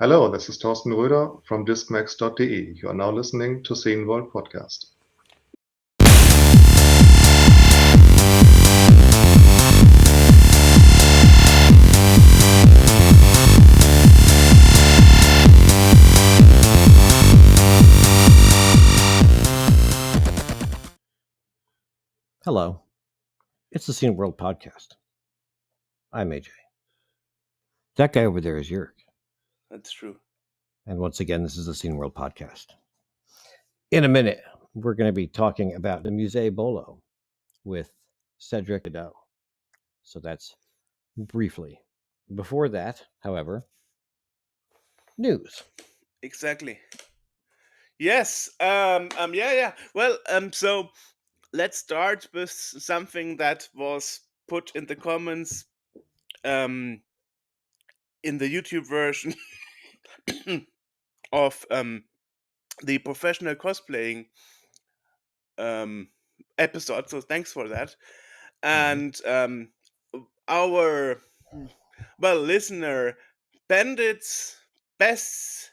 Hello, this is Thorsten Röder from discmax.de. You are now listening to Scene World Podcast. Hello, it's the Scene World Podcast. I'm AJ. That guy over there is Jörg. That's true. And once again, this is the Scene World Podcast. In a minute, we're going to be talking about the Musée Bolo with Cédric Gaudin. So that's briefly. Before that, however, news. Exactly. Yes. Yeah. Well. So let's start with something that was put in the comments. In the YouTube version of the professional cosplaying episode. So thanks for that. And our listener Bandits Best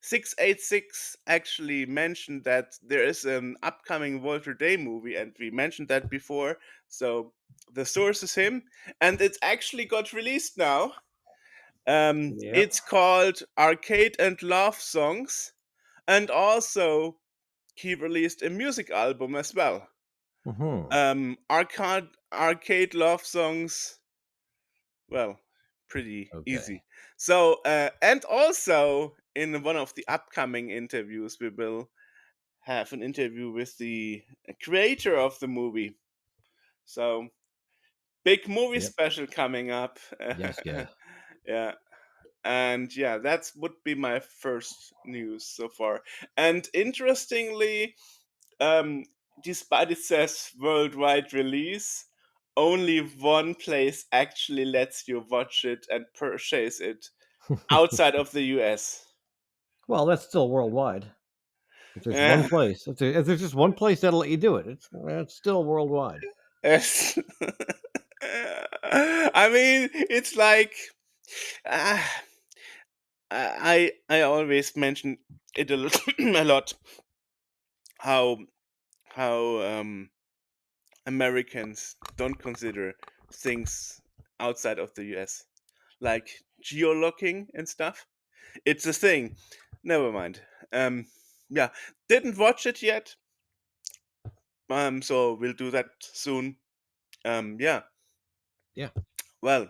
686 actually mentioned that there is an upcoming Walter Day movie, and we mentioned that before. So the source is him, and it's actually got released now. It's called Arcade and Love Songs, and also he released a music album as well. Arcade Love Songs. Well, pretty easy. So, and also in one of the upcoming interviews, we will have an interview with the creator of the movie. So, big movie special coming up. Yes, yeah. Yeah. And yeah, that would be my first news so far. And interestingly, despite it says worldwide release, only one place actually lets you watch it and purchase it outside of the US. Well, that's still worldwide. If there's one place, if there's just one place that'll let you do it, it's still worldwide. Yes. I mean, it's like uh, I always mention it a lot, a lot how Americans don't consider things outside of the US, like geolocking and stuff. It's a thing. Never mind. Yeah, didn't watch it yet. So we'll do that soon. Yeah. Yeah. Well,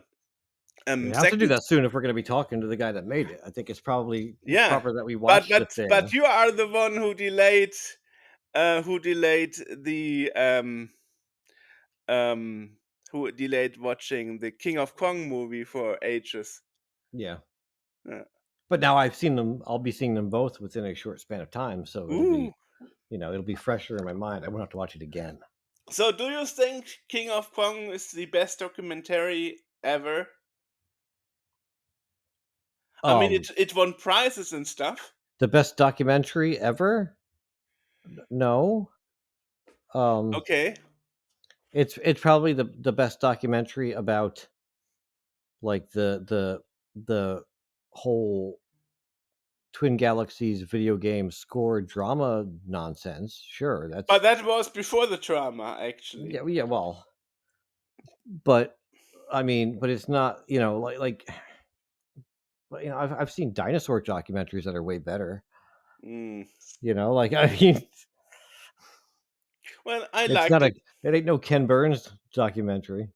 We have to do second. that soon if we're going to be talking to the guy that made it. I think it's probably Yeah, proper that we but watch the but thing. but you are the one who delayed the who delayed watching the King of Kong movie for ages. Yeah. Yeah. But now I've seen them. I'll be seeing them both within a short span of time, so it'll be, it'll be fresher in my mind. I won't have to watch it again. So, do you think King of Kong is the best documentary ever? I mean, it won prizes and stuff. The best documentary ever? No. Okay. It's probably the best documentary about like the whole Twin Galaxies video game score drama nonsense. Sure, But that's that was before the drama, actually. yeah. Well, but I mean, but it's not like but I've seen dinosaur documentaries that are way better. Like I mean, Well, I it's liked not it. it ain't no Ken Burns documentary.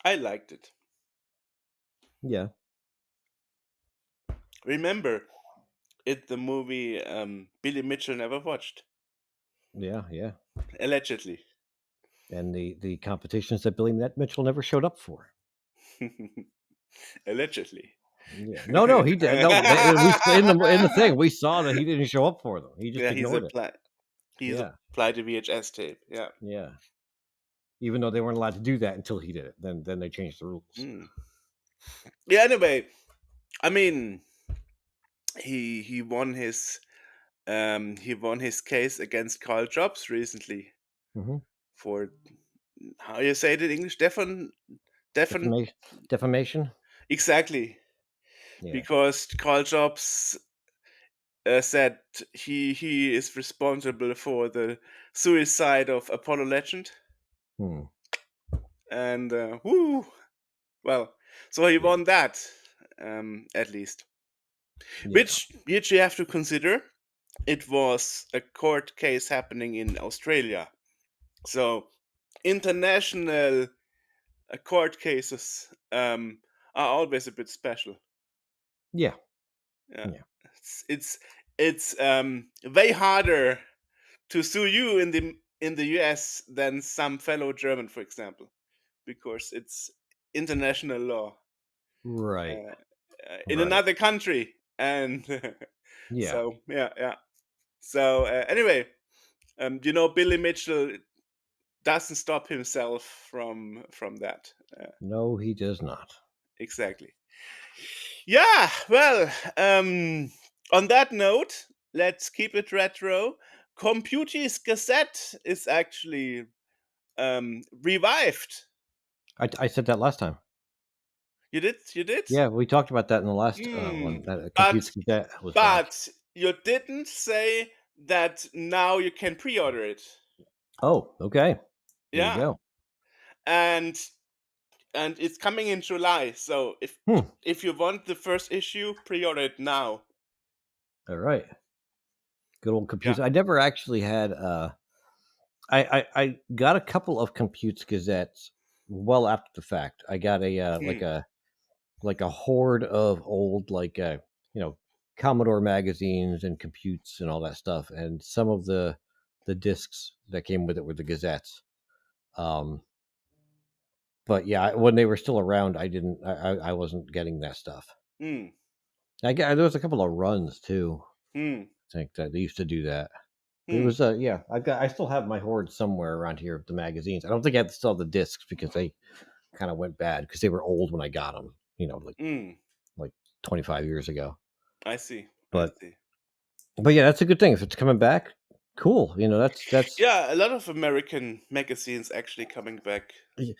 I liked it. Yeah. Remember, it's the movie Billy Mitchell never watched. Yeah, yeah. Allegedly. And the competitions that Billy Mitchell never showed up for. Allegedly. Yeah. No, he did. No, we in the thing we saw that he didn't show up for them. He just Yeah, ignored it. He's Yeah, applied a VHS tape. Yeah. yeah. Even though they weren't allowed to do that until he did it, then they changed the rules. Yeah. Anyway, I mean, he won his case against Carl Jobs recently for how you say it in English, Defamation. exactly. Yeah. because Carl Jobs said he is responsible for the suicide of Apollo Legend, Hmm. and whoo, well, so he Yeah. won that, at least. Yeah. Which you have to consider. It was a court case happening in Australia, so international court cases are always a bit special. Yeah. Yeah, Yeah. it's way harder to sue you in the US than some fellow German, for example, because it's international law Right. uh, in Right. another country, and Yeah. so yeah. So anyway, Billy Mitchell doesn't stop himself from that. No, he does not. Exactly. Yeah. Well, on that note, let's keep it retro. Computer's Gazette is actually revived. I said that last time. You did? You did? Yeah, we talked about that in the last Hmm. one. That But Compute Gazette was back. but you didn't say that now you can pre-order it. Oh, okay. There you Yeah. go. And it's coming in July. So Hmm. if you want the first issue, pre-order it now. All right. Good old Yeah. Compute. I never actually had. I got a couple of Compute Gazettes well after the fact. I got a Hmm. like a horde of old you know Commodore magazines and computes and all that stuff, and some of the discs that came with it were the Gazettes. Um, but yeah, when they were still around, I wasn't getting that stuff. Hmm. There was a couple of runs too. Hmm. I think that they used to do that. But it Hmm. was yeah. I still have my horde somewhere around here of the magazines. I don't think I still have the discs because they kind of went bad because they were old when I got them. Hmm. Like 25 years ago. I see. I But see. yeah, that's a good thing if it's coming back. Cool. That's Yeah, a lot of American magazines actually coming back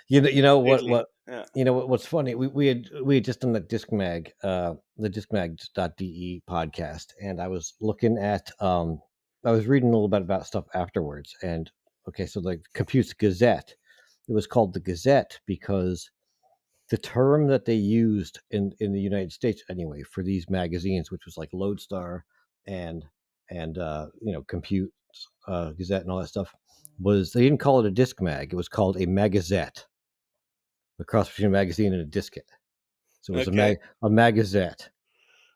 you know lately. Yeah. what's funny. We had just done the the discmag.de podcast, and I was looking at I was reading a little bit about stuff afterwards, and okay, so the Compute Gazette, it was called the Gazette because the term that they used in the United States anyway for these magazines, which was like Lodestar and Compute Gazette and all that stuff, was they didn't call it a disc mag; it was called a magazette, the cross between a magazine and a diskette. So it was Okay. a magazette,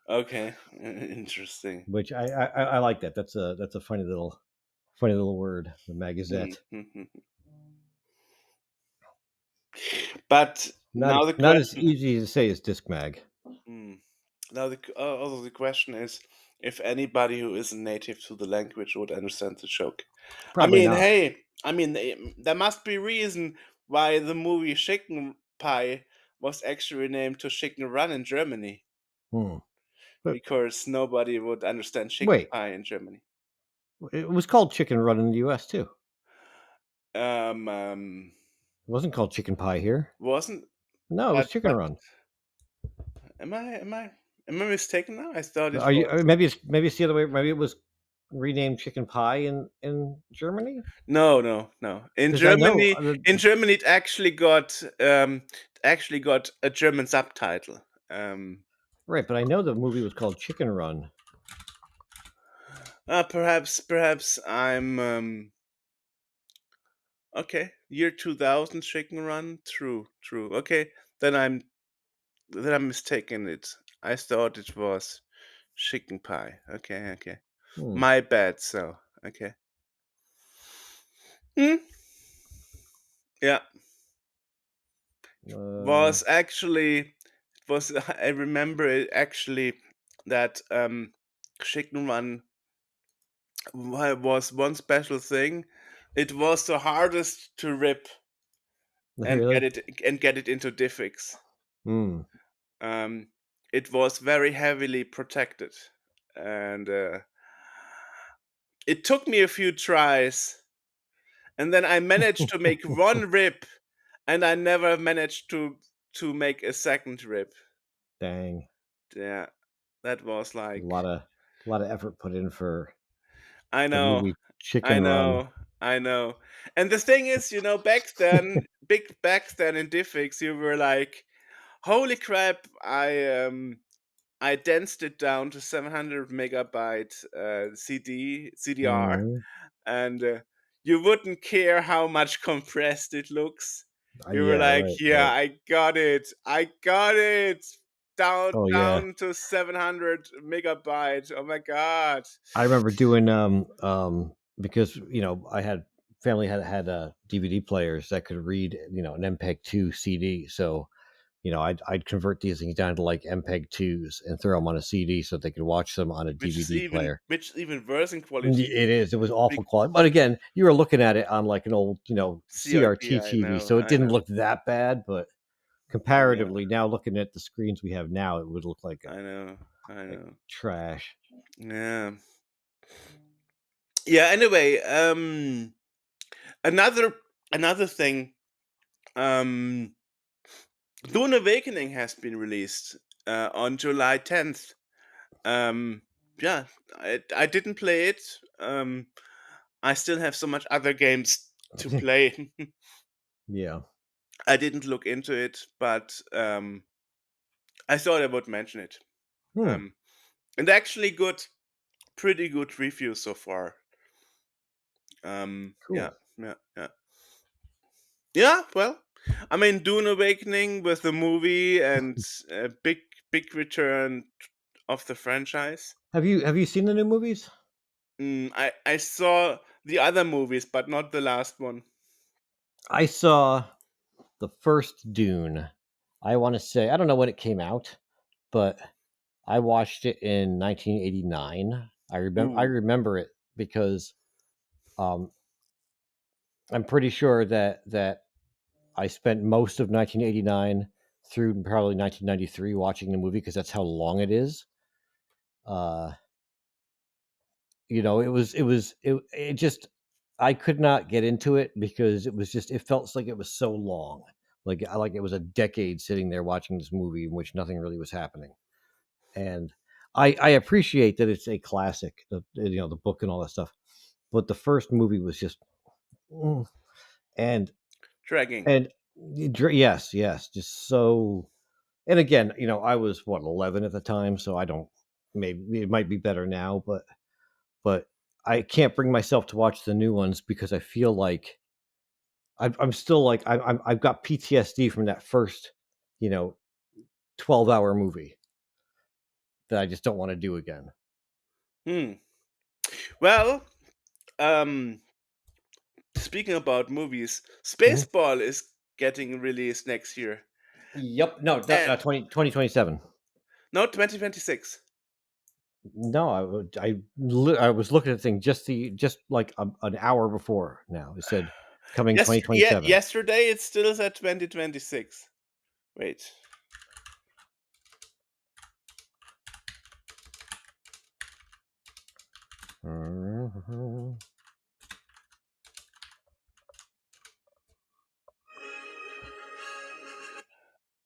Okay. Interesting. which I like that. That's a funny little word, the magazette. Mhm. But now the Not as question. easy to say as disc mag. Hmm. Now also the question is if anybody who isn't native to the language would understand the joke. I Probably mean, not. hey, there must be reason why the movie Chicken Pie was actually named to Chicken Run in Germany, Hmm. But because nobody would understand chicken wait, pie in Germany. it was called Chicken Run in the U.S. too. Um, um, It wasn't called Chicken Pie here. wasn't No, it was Chicken but Run. am I mistaken now? I thought it Are you? was. Maybe it's the other way. Maybe it was renamed Chicken Pie in Germany No. because I know In Germany, it actually got a German subtitle. Um, right, but I know the movie was called Chicken Run. perhaps I'm okay. Year 2000 Chicken Run. True. Okay, then I'm mistaken. I thought it was chicken pie. Okay. Hmm. My bad. So okay. Hmm. Yeah, Uh, was actually it was. I remember it actually that chicken run was one special thing. It was the hardest to rip and really? get it into diffix. Hmm. Um, it was very heavily protected, and it took me a few tries, and then I managed to make one rip, and I never managed to make a second rip. Dang. Yeah, that was A like, lot of effort put in for I the know, movie I Chicken Run. know, I know. And the thing is, back then in Diffix, you were like, holy crap, I danced it down to 700 megabyte CDR, Mhm. and you wouldn't care how much compressed it looks. You were Yeah, like, right, yeah, right. I got it, down Oh yeah. down to 700 megabyte. Oh my god. I remember doing because I had family had DVD players that could read an MPEG 2 CD. So I'd convert these things down to like MPEG 2s and throw them on a CD so they could watch them on a DVD player. Which is even worse in quality. It is. It was awful Big quality. But again, you were looking at it on like an old CRT, CRT I TV, know, so it I didn't know, look that bad. But I know, comparatively, now looking at the screens we have now, it would look I know, I like know. trash. Yeah. Yeah, anyway, another another thing, um Dune Awakening has been released on July 10th. Um yeah, I didn't play it. I still have so much other games to play. Yeah. I didn't look into it, but I thought I would mention it. Hmm. Um and actually pretty good reviews so far. Yeah, Cool. yeah, yeah. Yeah, well, I mean, Dune Awakening with the movie and a big return of the franchise. Have you seen the new movies? I saw the other movies, but not the last one. I saw the first Dune. I want to say I don't know when it came out, but I watched it in 1989. I Ooh, remember it because um, I'm pretty sure that I spent most of 1989 through probably 1993 watching the movie because that's how long it is. Uh, it just I could not get into it because it felt like it was so long. Like it was a decade sitting there watching this movie in which nothing really was happening. And I appreciate that it's a classic, the book and all that stuff. But the first movie was just mm, and dragging. and yes, just so. And again, I was 11 at the time, so I don't. Maybe it might be better now, but I can't bring myself to watch the new ones because I feel like I'm still like I've got PTSD from that first, you know, 12-hour movie that I just don't want to do again. Hmm. Well, um, speaking about movies, Mhm. Spaceball is getting released next year, Yep. No, and 2027. no, 2026. No, I was looking at the thing just like an hour before now. It said coming Yes, yeah, 2027. yesterday it still said 2026. Wait.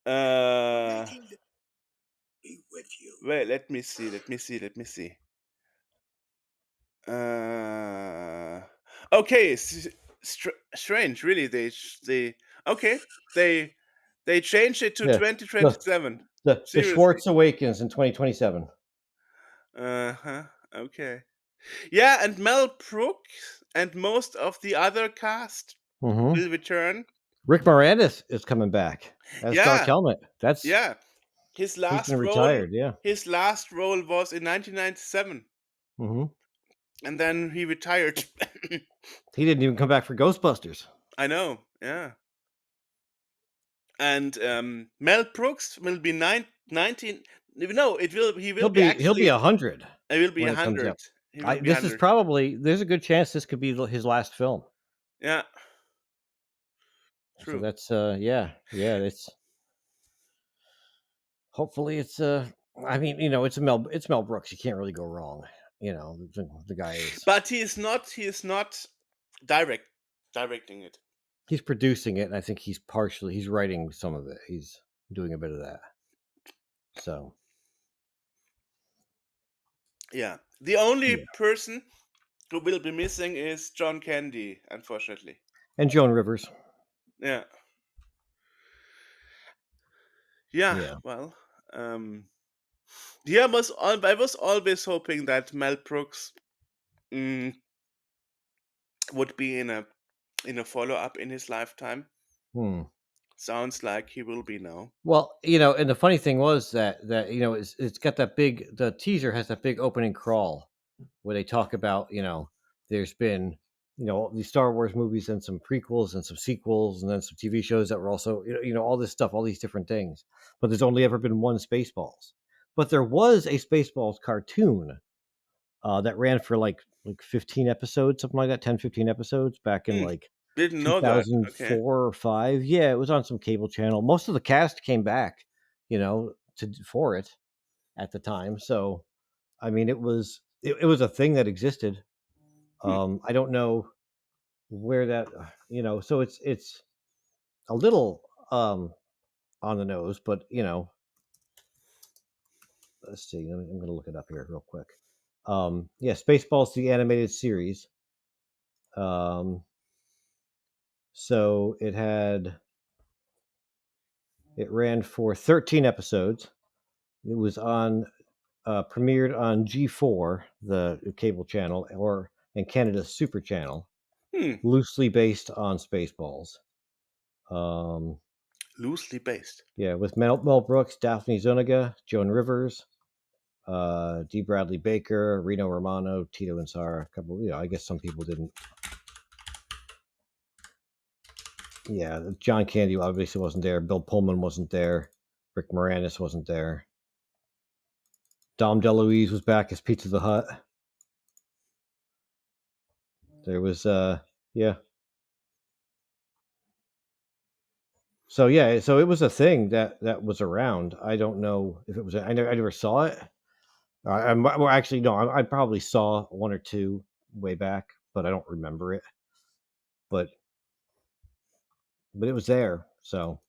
Uh, Wait, let me see. Uh, okay, strange. Really, okay, they they changed it to Yeah. The 2027. the Seriously. Schwartz Awakens in 2027. Uh-huh. Okay. Yeah, and Mel Brooks and most of the other cast Hmm. will return. Rick Moranis is coming back as Dark Yeah, Helmet. yeah. He's been retired. Yeah. His last role was in 1997, Hmm. and then he retired. He didn't even come back for Ghostbusters. I know. Yeah. And Mel Brooks will be 19. No, he will be He'll be actually. 100 He will be when a it comes hundred. out. He will be This is 100. probably there's a good chance this could be his last film. Yeah, So true. that's yeah. It's hopefully it's I mean it's Mel Brooks. You can't really go wrong. The guy is But he is not. He is not direct directing it. he's producing it, and I think he's writing some of it. He's doing a bit of that. So Yeah. The only Yeah. person who will be missing is John Candy, unfortunately. And Joan Rivers. Yeah. Yeah. Yeah. Well, um, yeah. I was always hoping that Mel Brooks mm, would be in a follow up in his lifetime. Hmm. Sounds like he will be now. Well, and the funny thing was that it's got that big. The teaser has that big opening crawl where they talk about there's been all these Star Wars movies and some prequels and some sequels and then some TV shows that were also all this stuff, all these different things. But there's only ever been one Spaceballs. But there was a Spaceballs cartoon that ran for like 15 episodes, something like that, 10, 15 episodes back in Hmm. like Didn't know that. Okay. 2004 or 5. Yeah, it was on some cable channel. Most of the cast came back, for it at the time. So, I mean, it was a thing that existed. Hmm. I don't know where that, so it's a little on the nose, but let's see. I'm going to look it up here real quick. Yeah, Spaceballs the animated series. Um, so it ran for 13 episodes. It was on premiered on G4, the cable channel, or in Canada's Super Channel, Hmm. loosely based on Spaceballs. Um, Loosely based. yeah, with Mel Brooks, Daphne Zuniga, Joan Rivers, D. Bradley Baker, Reno Romano, Tito and Sarah. A couple, I guess some people didn't. Yeah, John Candy obviously wasn't there. Bill Pullman wasn't there. Rick Moranis wasn't there. Dom DeLuise was back as Pizza the Hut. There was yeah. So it was a thing that was around. I don't know if it was. I never saw it. Well, actually, no. I probably saw one or two way back, but I don't remember it. But it was there. So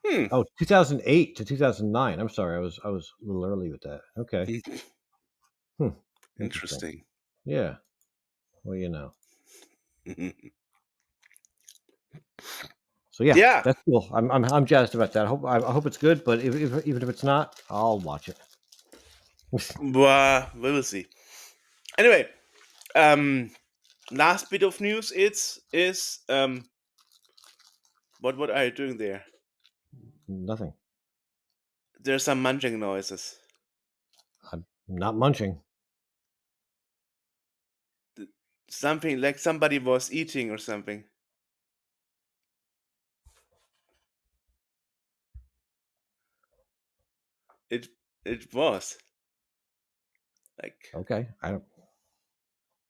Hmm. 2008 to 2009. I'm sorry, I was a little early with that. Okay. Hmm. Interesting. Interesting. Yeah. Well, So yeah, Yeah. that's cool. I'm jazzed about that. I hope it's good. But even if it's not, I'll watch it. Well, we will see. Anyway, um, last bit of news is what are you doing there? Nothing. There's some munching noises. I'm not munching. Something like somebody was eating or something. It it was like Okay. I don't.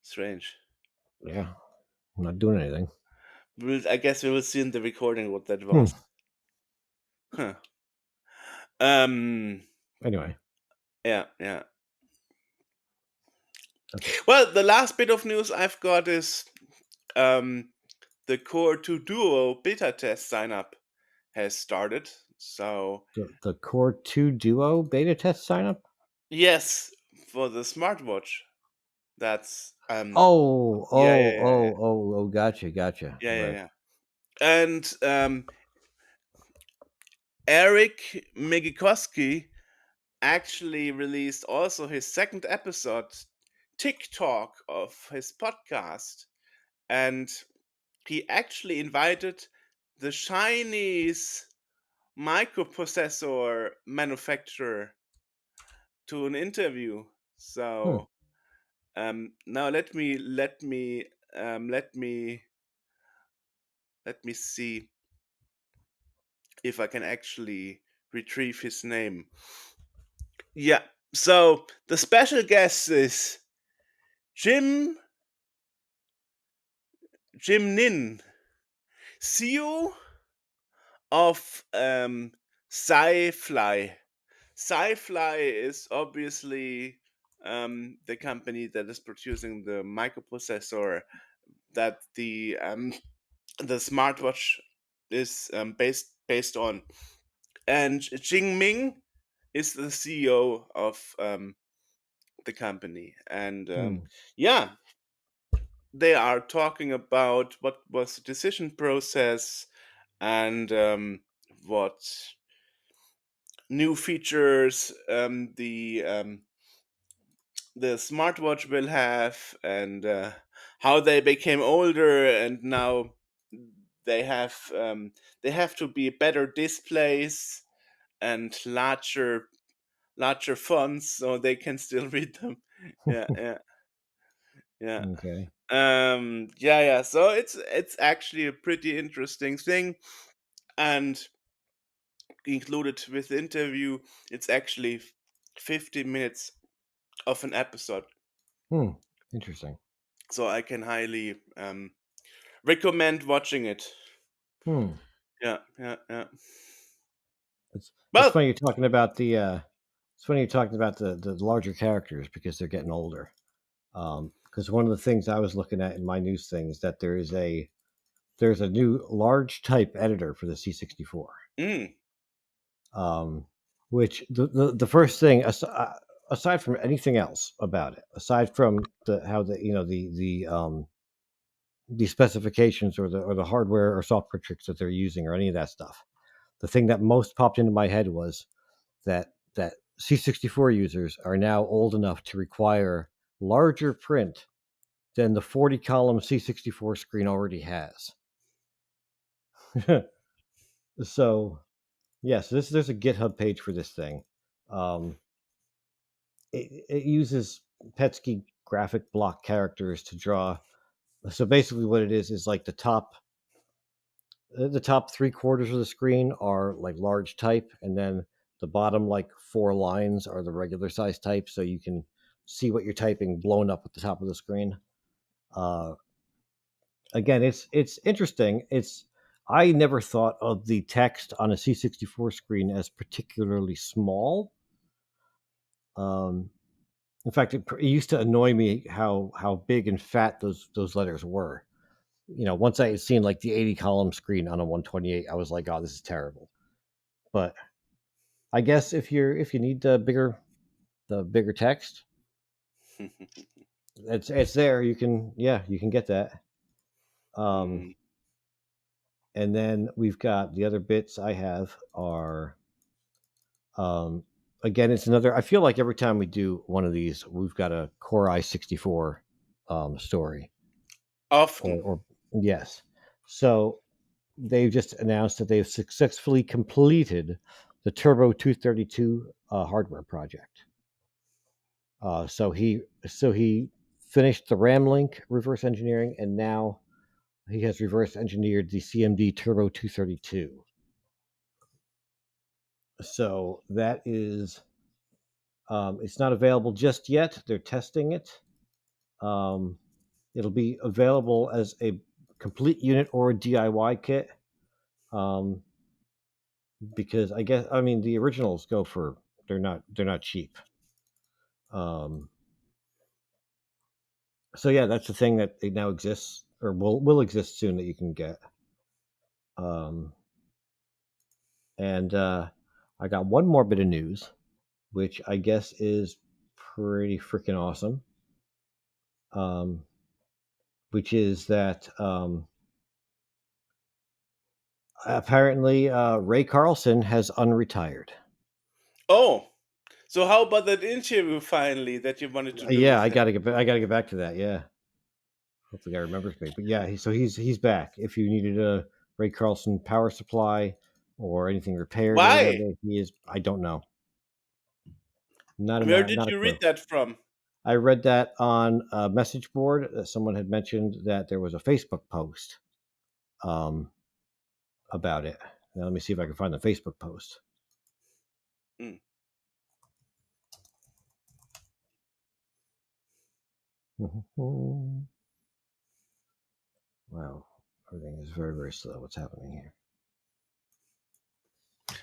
strange. Yeah. I'm not doing anything. I guess we will see in the recording what that Hmm. was. Huh. Um. Anyway. Yeah. Yeah. Okay. Well, the last bit of news I've got is um the Core 2 Duo beta test sign up has started. So The Core 2 Duo beta test sign up. yes, for the smartwatch. That's Oh, yeah, oh, yeah, yeah, yeah, oh, oh, oh, gotcha. yeah, yeah, Right. yeah. And Eric Migikoski actually released also his second episode TikTok of his podcast, and he actually invited the Chinese microprocessor manufacturer to an interview. Hmm. So now let me see if I can actually retrieve his name. Yeah. So the special guest is Jim Jim Nin, CEO of Sci-Fly. Sci-Fly is obviously the company that is producing the microprocessor that the smartwatch is based on. And Jing Ming is the CEO of the company, and Hmm. yeah, they are talking about what was the decision process and what new features the smartwatch will have, and how they became older, and now they have they have to be better displays and larger fonts so they can still read them. Yeah, yeah, yeah. Okay. Yeah. So it's actually a pretty interesting thing, and included with the interview, it's actually 50 minutes of an episode. Hmm. Interesting. So I can highly recommend watching it. Hmm. Yeah, yeah, yeah. It's Well, funny you're talking about the it's funny you're talking about the larger characters because they're getting older. Because one of the things I was looking at in my news thing is that there's a new large type editor for the C64. mm, Um, which the first thing aside from anything else about it, aside from the how the the specifications or the hardware or software tricks that they're using or any of that stuff, the thing that most popped into my head was that C64 users are now old enough to require larger print than the 40 column C64 screen already has. So, yes, there's a GitHub page for this thing. Um, it uses Petsky graphic block characters to draw. So basically, what it is like the top three quarters of the screen are like large type, and then the bottom like four lines are the regular size type, so you can see what you're typing blown up at the top of the screen. Uh, Again, it's interesting. It's I never thought of the text on a C64 screen as particularly small. Um, in fact, it used to annoy me how big and fat those letters were. Once I had seen like the 80 column screen on a 128, I was like, oh, this is terrible. But I guess if you need the bigger text, it's there. You can get that. Um, mm. and then we've got the other bits I have are um, again, it's another. I feel like every time we do one of these, we've got a Core i64 story Often. or yes. So they've just announced that they've successfully completed the Turbo 232 hardware project. So he finished the RAM link reverse engineering, and now he has reverse engineered the CMD Turbo 232. So that is it's not available just yet. They're testing it. Um, it'll be available as a complete unit or a DIY kit. Um, because I mean the originals go for they're not cheap. Um, so yeah, that's the thing that it now exists or will exist soon that you can get. Um, and I got one more bit of news, which I guess is pretty freaking awesome. Um, which is that apparently Ray Carlson has unretired. Oh, so how about that interview finally that you wanted to do Yeah, with I him? gotta get back to that. Yeah, hopefully, the guy remembers me. But yeah, he's back. If you needed a Ray Carlson power supply or anything repaired or Why? whatever, he is. I don't know. Not Where a did not a you read clue. that from? I read that on a message board that someone had mentioned that there was a Facebook post um, about it. Now, let me see if I can find the Facebook post. Mm. Wow, everything is very, very slow. What's happening here?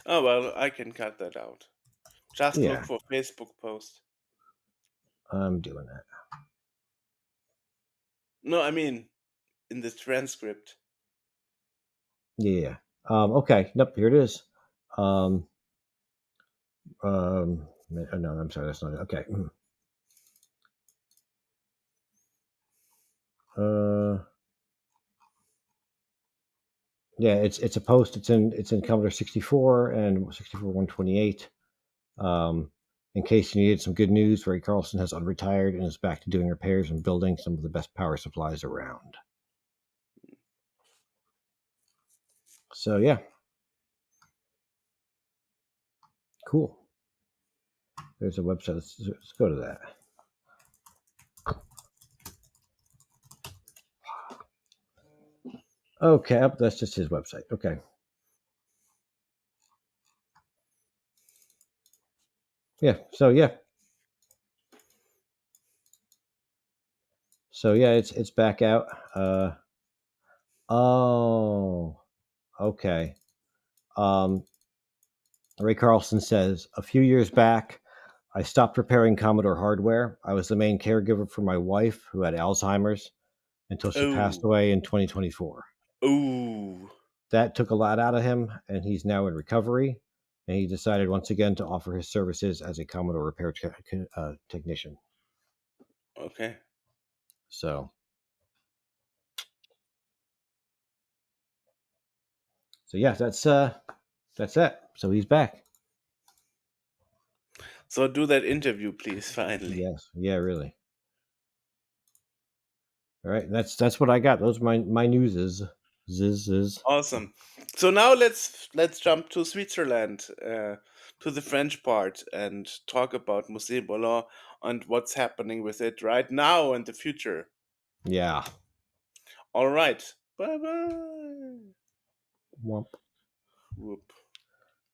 Oh well, I can cut that out. Just look Yeah, for Facebook post. I'm doing that. No, I mean in the transcript. Yeah. Okay. Nope. Here it is. Um, No, I'm sorry, that's not it. Okay. Yeah, it's a post. It's in Commodore 64 and 64 128. In case you needed some good news, Ray Carlson has unretired and is back to doing repairs and building some of the best power supplies around. So yeah, cool. There's a website. Let's go to that. Okay, that's just his website. Okay. Yeah. So yeah, it's back out. Oh, okay. Ray Carlson says, a few years back, I stopped repairing Commodore hardware. I was the main caregiver for my wife, who had Alzheimer's, until she passed away in 2024. Ooh. That took a lot out of him, and he's now in recovery. And he decided once again to offer his services as a Commodore repair technician. Okay. So yeah, that's that. So he's back. So do that interview, please. Finally. Yes. Yeah. Really. All right. That's what I got. Those are my news is. Awesome. So now let's jump to Switzerland, to the French part, and talk about Musée Bolo and what's happening with it right now and the future. Yeah. All right. Bye bye. Womp. Whoop.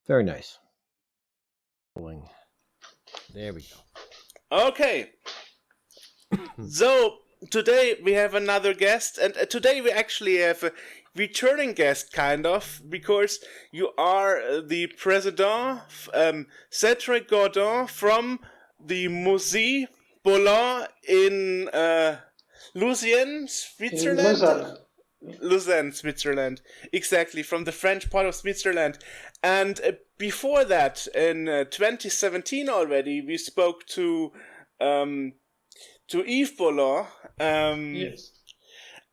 Very nice. There we go. Okay. So today we have another guest, and today we actually have a returning guest, kind of, because you are the president, Cédric Gaudin, from the Musée Bolo in Lausanne, Switzerland. Lausanne. Lausanne, Switzerland. Exactly, from the French part of Switzerland. And before that, in 2017 already, we spoke to Yves Bolo. Yes.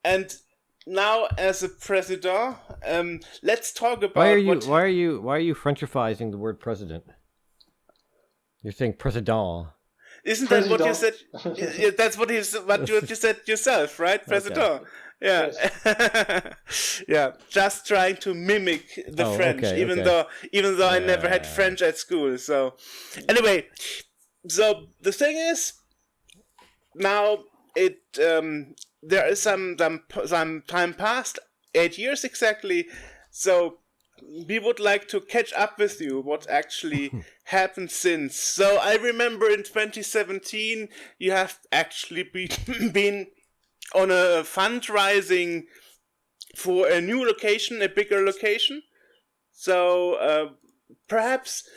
And now, as a president, let's talk about why are you Frenchifying the word president? You're saying president. Isn't that what you said? President. Yeah, that's what you said yourself, right, president? Okay. Yeah. Yes. Yeah, just trying to mimic the French, okay, even okay. though I never had French at school. So anyway, so the thing is, now it there is some time past, 8 years exactly. So we would like to catch up with you what actually happened since. So I remember in 2017 you have actually been on a fundraising for a new location, a bigger location. So perhaps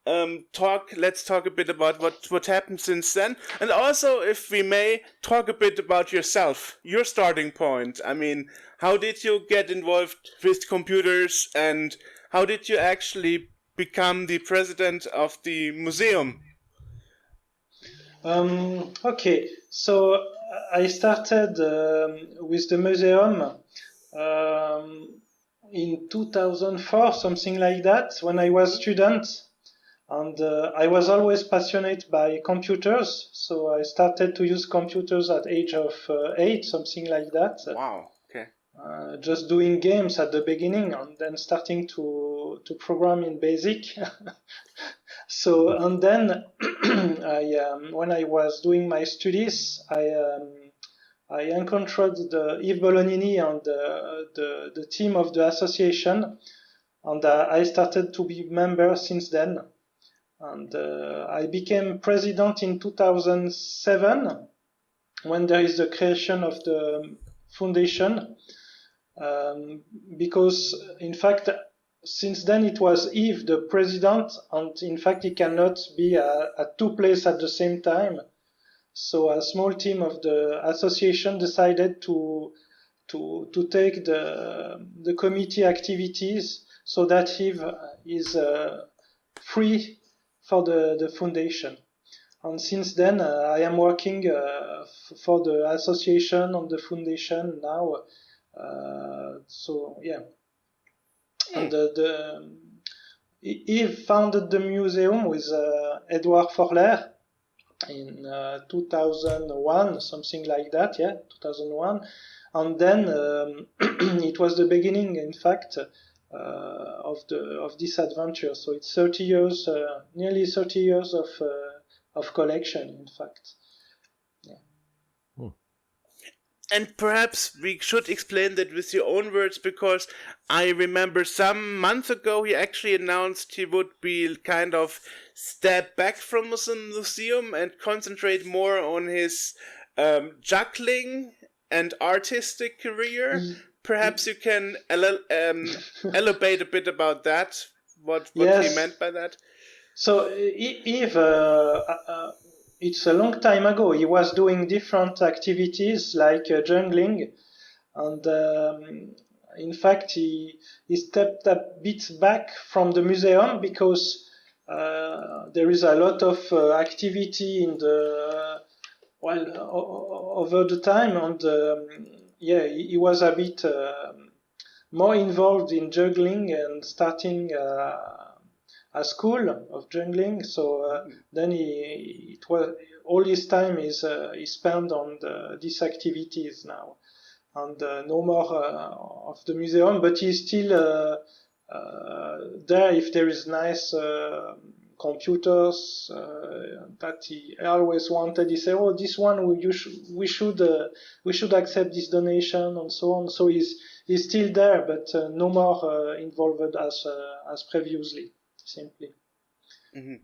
let's talk a bit about what happened since then, and also, if we may, talk a bit about yourself, your starting point. I mean, how did you get involved with computers, and how did you actually become the president of the museum? Okay, so I started with the museum in 2004, something like that, when I was student. And I was always passionate by computers, so I started to use computers at age of 8, something like that. Wow. Okay. Just doing games at the beginning, and then starting to program in BASIC. So, and then when I was doing my studies, I encountered Yves Bolognini and the team of the association, and I started to be member since then. And I became president in 2007 when there is the creation of the foundation, because in fact since then it was Yves the president, and in fact he cannot be at two places at the same time. So a small team of the association decided to take the committee activities so that Yves is free for the foundation. And since then, I am working for the association and the foundation now. So yeah, and he founded the museum with Edouard Forler in 2001, something like that. Yeah, 2001, and then it was the beginning, in fact, of this adventure. So it's 30 years, nearly 30 years of collection, in fact. And perhaps we should explain that with your own words, because I remember some months ago he actually announced he would be kind of step back from the museum and concentrate more on his juggling and artistic career. Perhaps you can elaborate a bit about that, what Yes. he meant by that. So Yves, it's a long time ago. He was doing different activities like jungling, and in fact, he stepped a bit back from the museum because there is a lot of activity in the over the time, and yeah, he was a bit more involved in juggling and starting a school of jungling. So then it was all his time is spent on these activities now, and no more of the museum. But he's still there if there is nice computers that he always wanted. He said, "Oh, this one we should accept this donation," and so on. So he's still there, but no more involved as previously. Simply. Mm-hmm.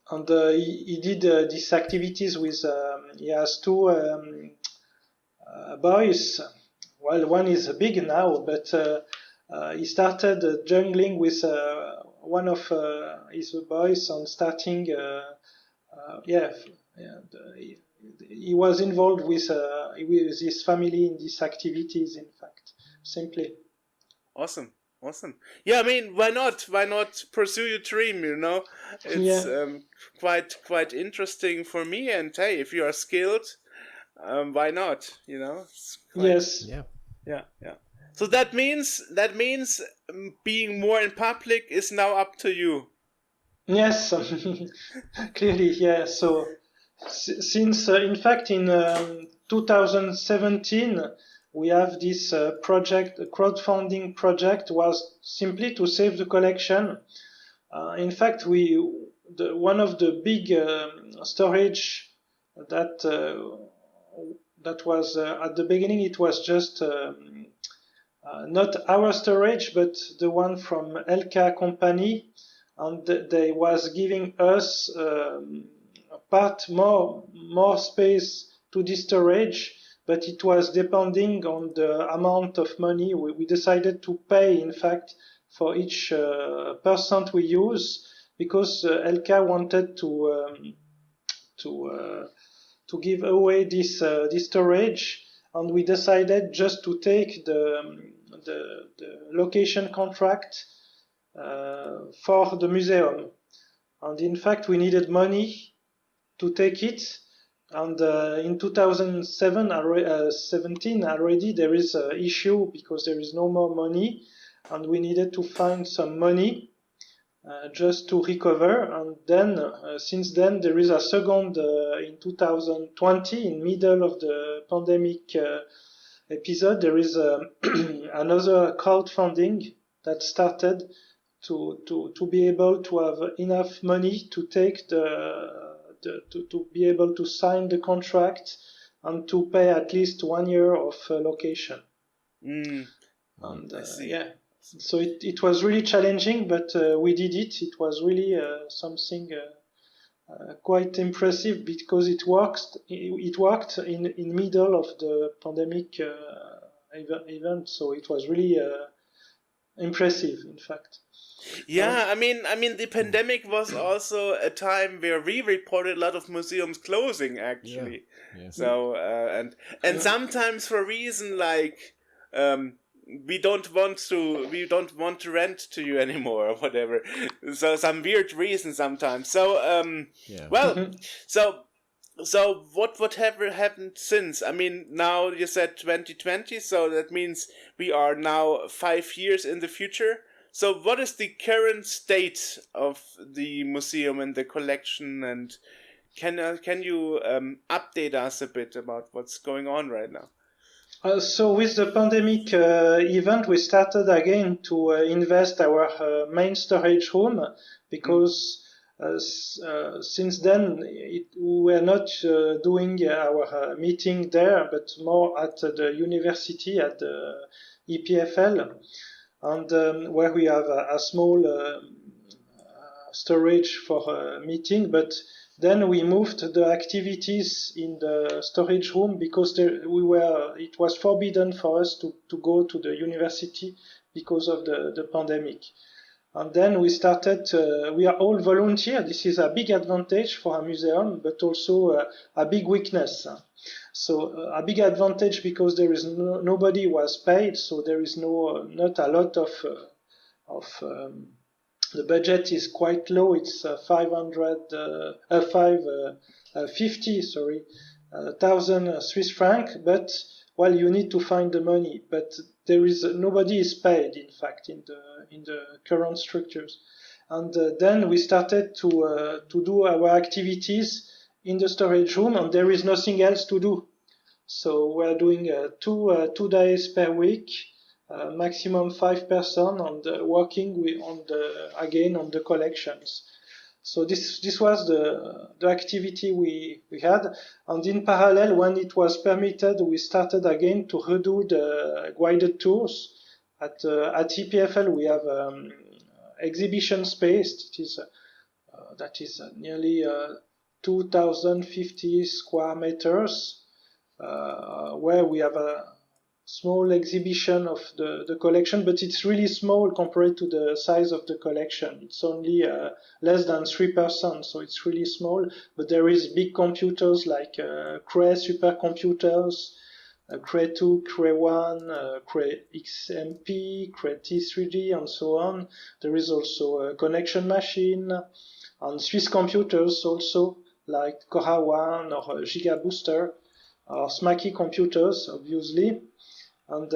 And he did these activities with, he has two boys. Well, one is big now, but he started jungling with one of his boys and starting, he was involved with his family in these activities, in fact, simply. Awesome. Yeah, I mean, why not? Why not pursue your dream? You know, it's quite interesting for me. And hey, if you are skilled, why not? You know. Yes. Yeah. So that means being more in public is now up to you. Yes, clearly, yeah. So since, in fact, in 2017, we have this project, a crowdfunding project, was simply to save the collection. In fact, one of the big storage that was at the beginning, it was just not our storage, but the one from LK company, and they was giving us part more space to this storage, but it was depending on the amount of money we decided to pay, in fact, for each percent we use, because LK wanted to give away this storage, and we decided just to take the location contract for the museum. And in fact, we needed money to take it. And in 2017 already there is an issue because there is no more money, and we needed to find some money just to recover. And then since then there is a second in 2020, in middle of the pandemic episode, there is another crowdfunding that started to be able to have enough money to take to be able to sign the contract and to pay at least 1 year of location. And I see. yeah, so it was really challenging, but we did it. It was really something quite impressive because it worked in middle of the pandemic event. So it was really impressive, in fact. Yeah, I mean, the pandemic was also a time where we reported a lot of museums closing, actually. Yeah. So and sometimes for a reason like we don't want to rent to you anymore or whatever. So some weird reason sometimes. So Yeah. well, so what have happened since? I mean, now you said 2020, so that means we are now 5 years in the future. So what is the current state of the museum and the collection, and can you update us a bit about what's going on right now? So with the pandemic event, we started again to invest our main storage room because since then we were not doing our meeting there, but more at the university at the EPFL, and where we have a small storage for meeting, but then we moved the activities in the storage room because it was forbidden for us to go to the university because of the pandemic. And then we started, we are all volunteer. This is a big advantage for a museum, but also a big weakness. So a big advantage because there is nobody was paid, so there is not a lot of the budget is quite low. It's 550,000 Swiss franc, but well, you need to find the money. But there is nobody is paid, in fact, in the current structures. And then we started to do our activities in the storage room, and there is nothing else to do. So we're doing 2 days per week. Maximum 5 person and working on the collections. So this was the activity we had, and in parallel, when it was permitted, we started again to redo the guided tours. At EPFL we have exhibition space. That is nearly 2,050 square meters, where we have a small exhibition of the collection, but it's really small compared to the size of the collection. It's only less than 3%, so it's really small. But there is big computers like Cray supercomputers, Cray 2, Cray 1, Cray XMP, Cray T3D, and so on. There is also a connection machine, and Swiss computers also, like Cora 1 or Giga Booster, or Smaky computers, obviously. And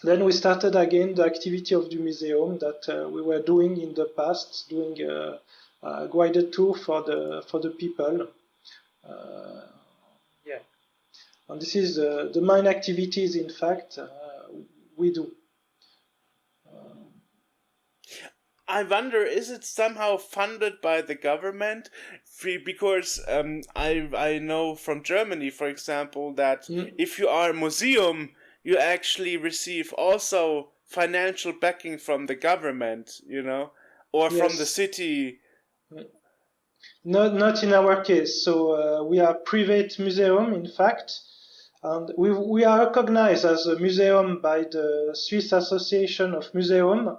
then we started again the activity of the museum that we were doing in the past, doing a guided tour for the people. Yeah, and this is the main activities. In fact, we do. I wonder, is it somehow funded by the government? Because I know from Germany, for example, that if you are a museum, you actually receive also financial backing from the government, or from the city. Not in our case. So we are a private museum, in fact, and we are recognized as a museum by the Swiss Association of Museums.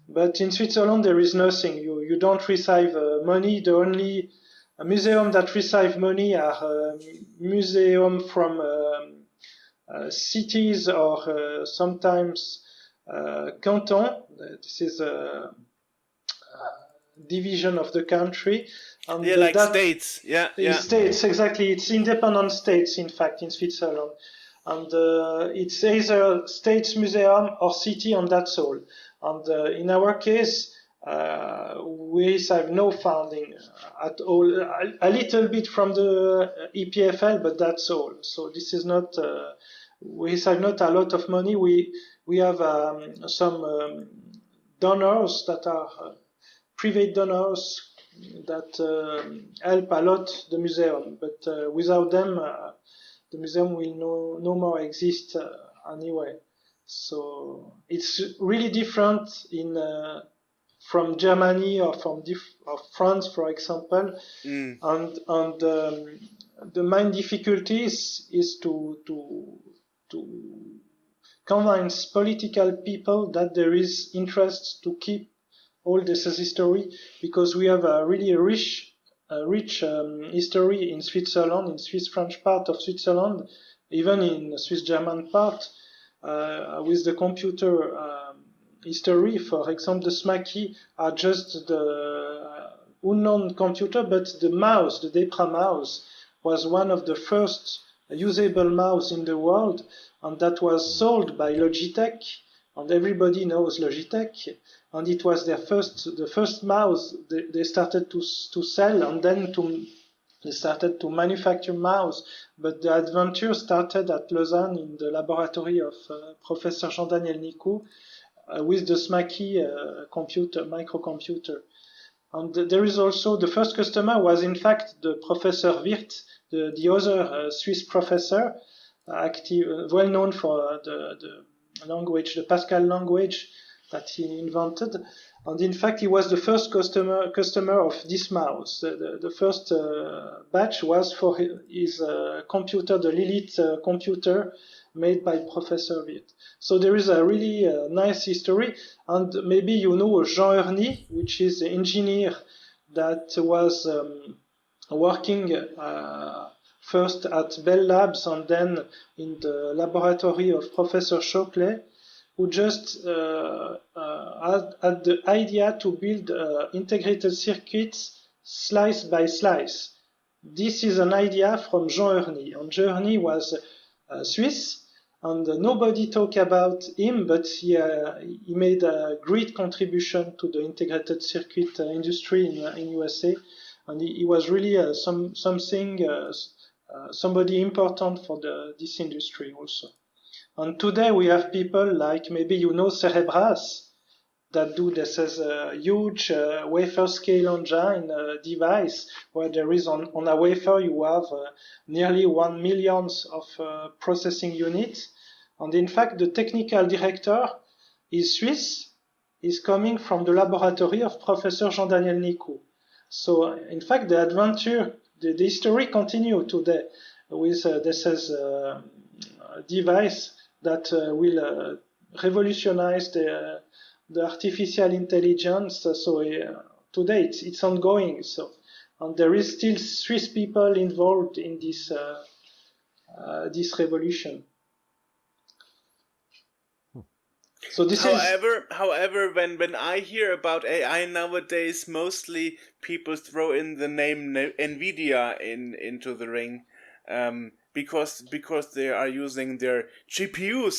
But in Switzerland, there is nothing. You don't receive money. The only museum that receive money are museums from cities or sometimes canton. This is a division of the country. And like states. Yeah. States, exactly. It's independent states, in fact, in Switzerland. And it's either states museum or city, and that's all. And in our case, we have no funding at all. A little bit from the EPFL, but that's all. So this is not. We have not a lot of money. We have some donors that are private donors that help a lot the museum. But without them, the museum will no more exist anyway. So it's really different from Germany or from France, for example. And the main difficulty is to convince political people that there is interest to keep all this history, because we have a really rich history in Switzerland, in Swiss French part of Switzerland, even in the Swiss German part. with the computer history. For example, the SMACI are just the unknown computer, but the mouse, the DEPRA mouse, was one of the first usable mouse in the world, and that was sold by Logitech, and everybody knows Logitech, and it was the first mouse they started to sell, and then they started to manufacture mouse. But the adventure started at Lausanne in the laboratory of Professor Jean-Daniel Nicou with the SMACI microcomputer. And there is also, the first customer was in fact the Professor Wirth, the other Swiss professor, well known for the language, the Pascal language that he invented. And in fact, he was the first customer of this mouse. The first batch was for his computer, the Lilith computer made by Professor Wirth. So there is a really nice history. And maybe you know Jean Erny, which is an engineer that was working first at Bell Labs and then in the laboratory of Professor Choclet, who just had the idea to build integrated circuits slice by slice. This is an idea from Jean Erny. And Jean Erny was Swiss, and nobody talked about him, but he made a great contribution to the integrated circuit industry in USA, and he was really somebody important for this industry also. And today we have people like, maybe you know Cerebras, that do this as a huge wafer scale engine device, where there is on a wafer you have nearly 1 million of processing units. And in fact, the technical director is Swiss, is coming from the laboratory of Professor Jean-Daniel Nicou. So in fact, the adventure, the history continue today with this as a device that will revolutionize the artificial intelligence. So today it's ongoing. So, and there is still Swiss people involved in this revolution. So this however, when I hear about AI nowadays, mostly people throw in the name NVIDIA into the ring, because they are using their GPU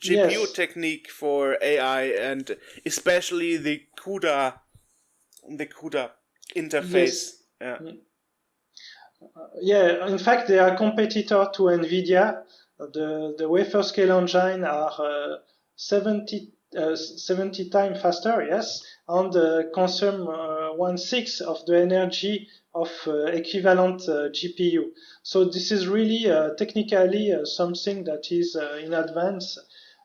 yes. technique for AI, and especially the CUDA interface. Yes. Yeah, in fact, they are competitor to NVIDIA. The wafer scale engine are 70 times faster, yes, and consume 1/6 of the energy of equivalent GPU. So this is really technically something that is in advance,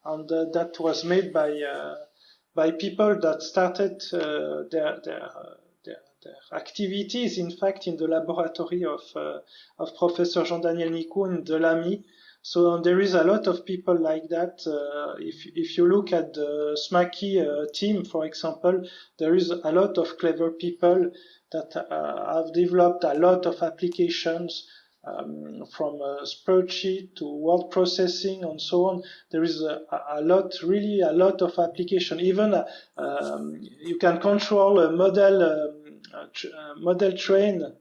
and that was made by people that started their activities, in fact, in the laboratory of Professor Jean-Daniel Nicou in Delamy. So there is a lot of people like that. If you look at the SMACI team, for example, there is a lot of clever people that have developed a lot of applications, from spreadsheet to word processing and so on. There is really a lot of application. Even you can control a model train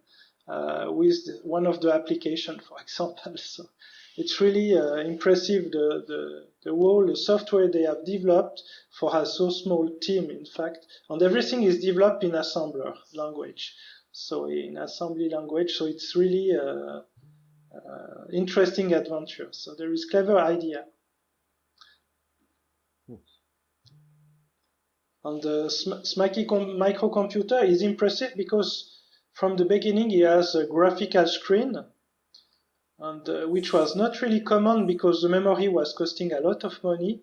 with one of the application, for example. So it's really impressive the whole software they have developed for a so small team, in fact. And everything is developed in assembler language. So in assembly language, so it's really interesting adventure. So there is clever idea. And the SMACI microcomputer is impressive because from the beginning he has a graphical screen, and which was not really common because the memory was costing a lot of money.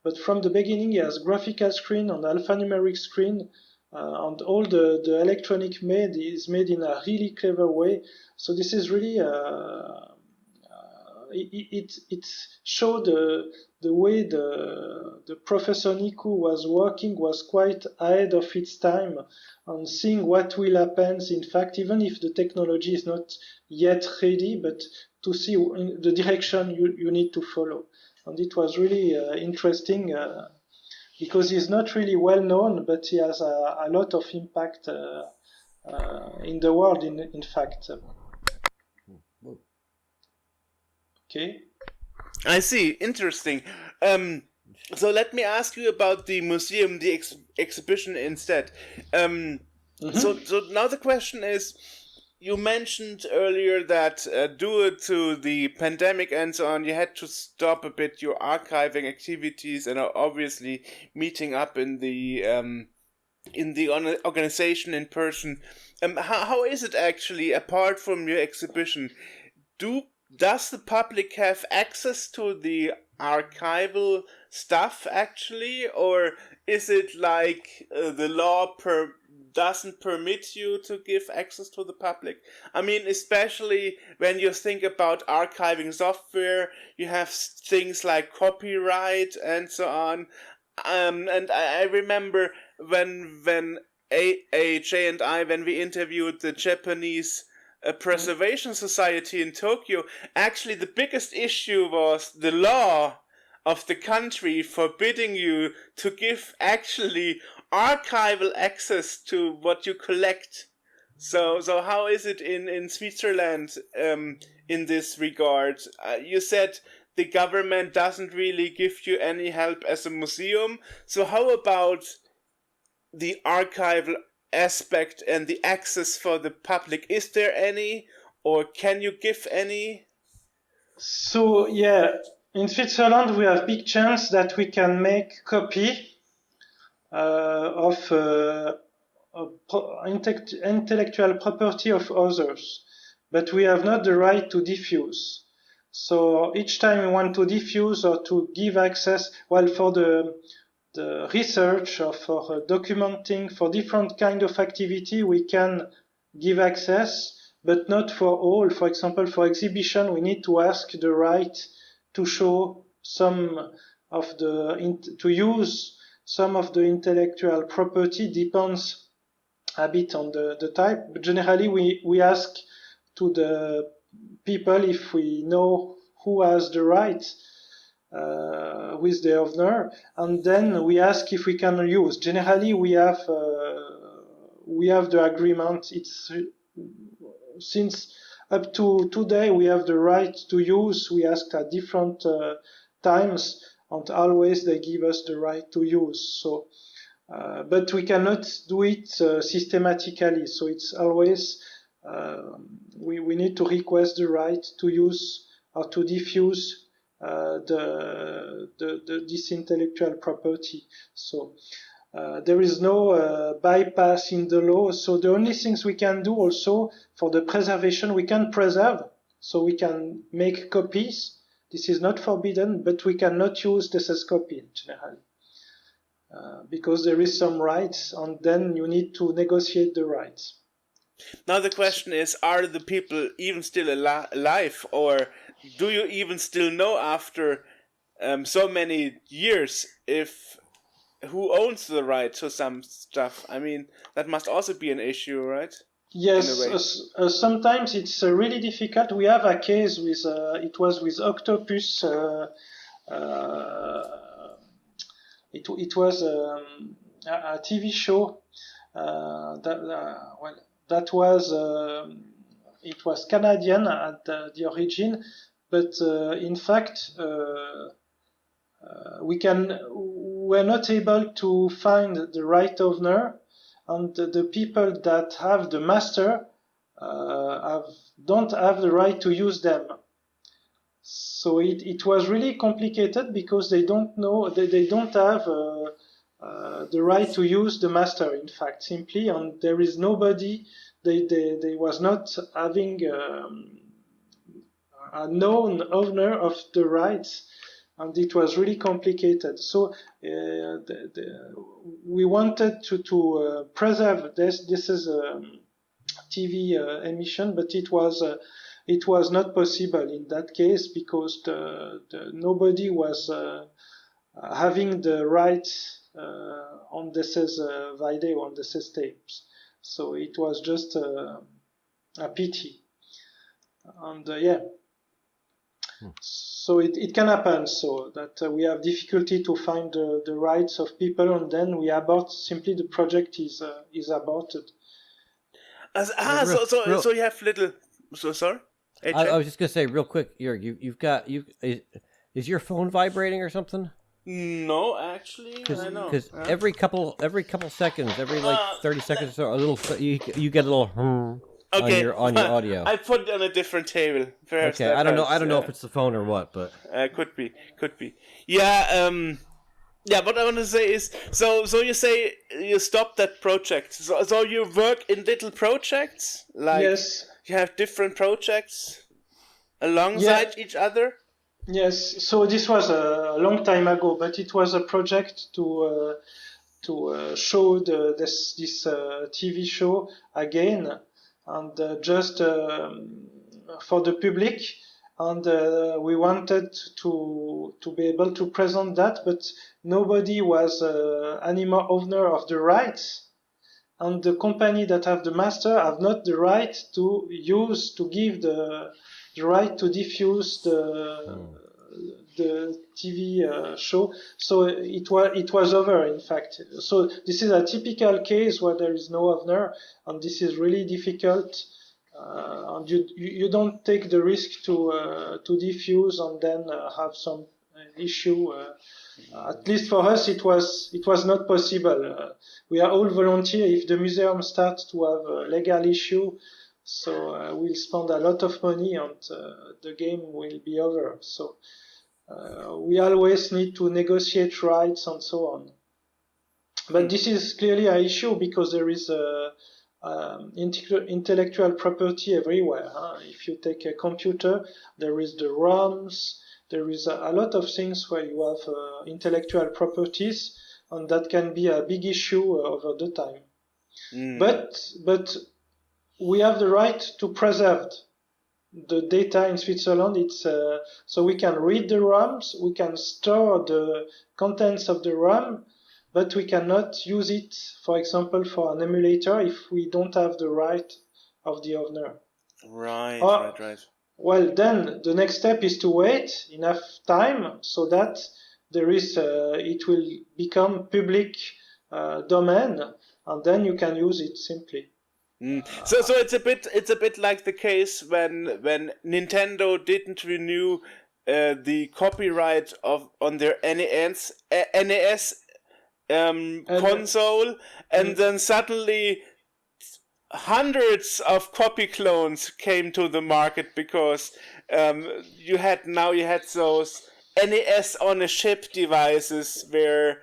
But from the beginning he has graphical screen and alphanumeric screen, and all the electronic made is made in a really clever way. So this is really it showed the way the Professor Nicou was working was quite ahead of its time, and seeing what will happen, in fact, even if the technology is not yet ready, but to see the direction you need to follow. And it was really interesting because he's not really well known, but he has a lot of impact in the world, in fact. Okay. I see. Interesting. So let me ask you about the museum, the exhibition instead. So now the question is, you mentioned earlier that due to the pandemic and so on, you had to stop a bit your archiving activities and are obviously meeting up in the organization in person. How is it actually, apart from your exhibition? Does the public have access to the archival stuff actually, or is it like the law doesn't permit you to give access to the public? I mean, especially when you think about archiving software, you have things like copyright and so on. And I remember when AJ and I, when we interviewed the Japanese Preservation Society in Tokyo, actually the biggest issue was the law of the country forbidding you to give actually archival access to what you collect. So how is it in Switzerland in this regard? You said the government doesn't really give you any help as a museum. So how about the archival aspect and the access for the public? Is there any, or can you give any? So yeah, in Switzerland we have big chance that we can make copy of intellectual property of others, but we have not the right to diffuse. So each time we want to diffuse or to give access, well, for the research or for documenting for different kind of activity, we can give access, but not for all. For example, for exhibition, we need to ask the right to show some of to use some of the intellectual property. Depends a bit on the type, but generally we ask to the people if we know who has the right with the owner, and then we ask if we can use. Generally we have the agreement. It's since up to today we have the right to use. We ask at different times, and always they give us the right to use. So but we cannot do it systematically, so it's always we need to request the right to use or to diffuse this intellectual property. So there is no bypass in the law. So the only things we can do also for the preservation, we can preserve, so we can make copies. This is not forbidden, but we cannot use this as copy generally. Because there is some rights, and then you need to negotiate the rights. Now the question is, are the people even still alive, or do you even still know after so many years if who owns the right to some stuff? I mean, that must also be an issue, right? Yes, sometimes it's really difficult. We have a case with it was with Octopus. It was a TV show that was it was Canadian at the origin, but in fact we're not able to find the right owner, and the people that have the master don't have the right to use them. So it was really complicated because they don't know, they don't have the right to use the master, in fact, simply, and there is nobody, they was not having a known owner of the rights, and it was really complicated. So we wanted to preserve this. This is a TV emission, but it was not possible in that case because nobody was having the rights on this video, on this tapes. So it was just a pity. And yeah. So it can happen so that we have difficulty to find the rights of people, and then we abort, simply the project is aborted. So you have little. So sorry. I was just gonna say real quick, Jörg, is your phone vibrating or something? No, actually, I know. Because every couple seconds, every like 30 seconds or so, a little you get a little okay, on your audio. I put it on a different table. Perhaps okay, I don't know if it's the phone or what, but could be. Yeah. Yeah. What I want to say is, so you say you stopped that project. So you work in little projects, like Yes. you have different projects alongside each other. Yes, so this was a long time ago, but it was a project to show this TV show again, and just for the public, and we wanted to be able to present that, but nobody was anymore owner of the rights, and the company that have the master have not the right to give the right to diffuse the TV show. So it was over, in fact. So this is a typical case where there is no owner, and this is really difficult. And you don't take the risk to diffuse and then have some issue. At least for us, it was not possible. We are all volunteer. If the museum starts to have a legal issue, so we'll spend a lot of money and the game will be over. So we always need to negotiate rights and so on. But this is clearly an issue because there is intellectual property everywhere. If you take a computer, there is the ROMs, there is a lot of things where you have intellectual properties, and that can be a big issue over the time. But we have the right to preserve the data in Switzerland. It's so we can read the ROMs, we can store the contents of the ROM, but we cannot use it, for example, for an emulator if we don't have the right of the owner. Right. Well, then the next step is to wait enough time so that there is it will become public domain, and then you can use it simply. So it's a bit like the case when Nintendo didn't renew the copyright on their NES console, and then suddenly hundreds of copy clones came to the market because you had those NES on a chip devices where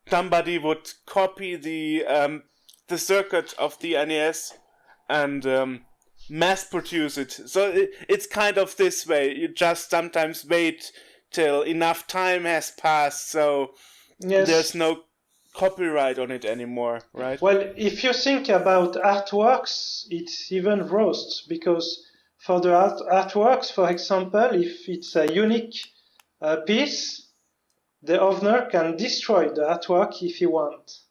somebody would copy the circuit of the NES and mass produce it. So it's kind of this way. You just sometimes wait till enough time has passed, so there's no copyright on it anymore, right? Well, if you think about artworks, it's even worse, because for the artworks, for example, if it's a unique piece, the owner can destroy the artwork if he wants.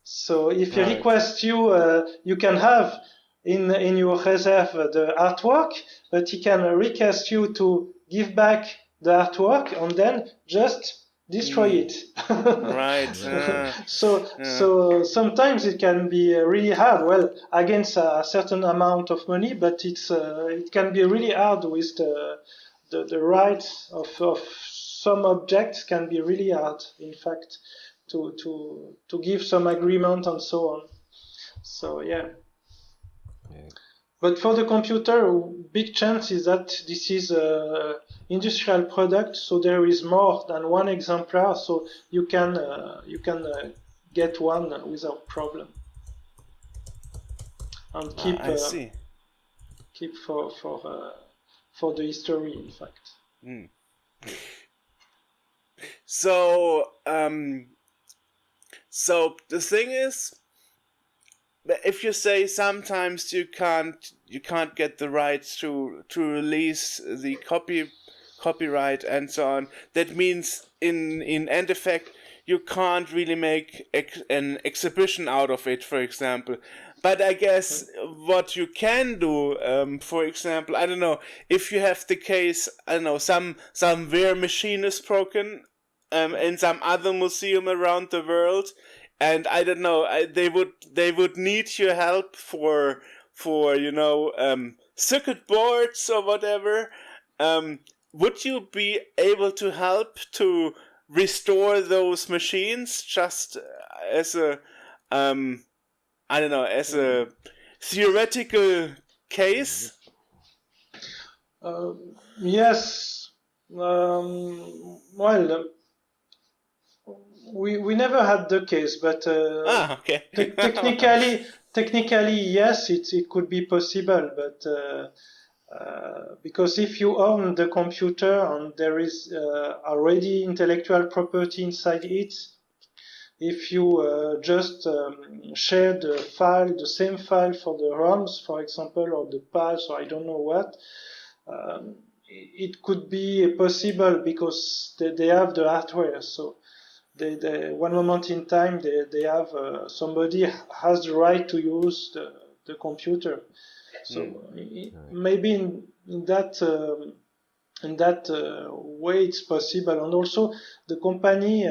So if he requests you can have in your reserve the artwork, but he can request you to give back the artwork and then just destroy it. Right. So sometimes it can be really hard. Well, against a certain amount of money, but it can be really hard with the rights of some objects can be really hard, in fact, to give some agreement and so on. So yeah. But for the computer, big chance is that this is a industrial product, so there is more than one exemplar, so you can get one without problem, and keep keep for the history, in fact. So the thing is, if you say sometimes you can't get the rights to release the copyright and so on, that means in end effect you can't really make an exhibition out of it, for example. But I guess what you can do, for example, I don't know, if you have the case, I don't know, some rare machine is broken in some other museum around the world, and I don't know, they would need your help for circuit boards or whatever. Would you be able to help to restore those machines just as a I don't know, as a theoretical case? Yes. Well, we never had the case, but Okay. technically, yes, it could be possible, but because if you own the computer and there is already intellectual property inside it, if you just share the same file for the ROMs, for example, or the PALs, or I don't know what, it could be possible because they have the hardware. So one moment in time, they have somebody has the right to use the computer. So maybe in that way it's possible. And also the company,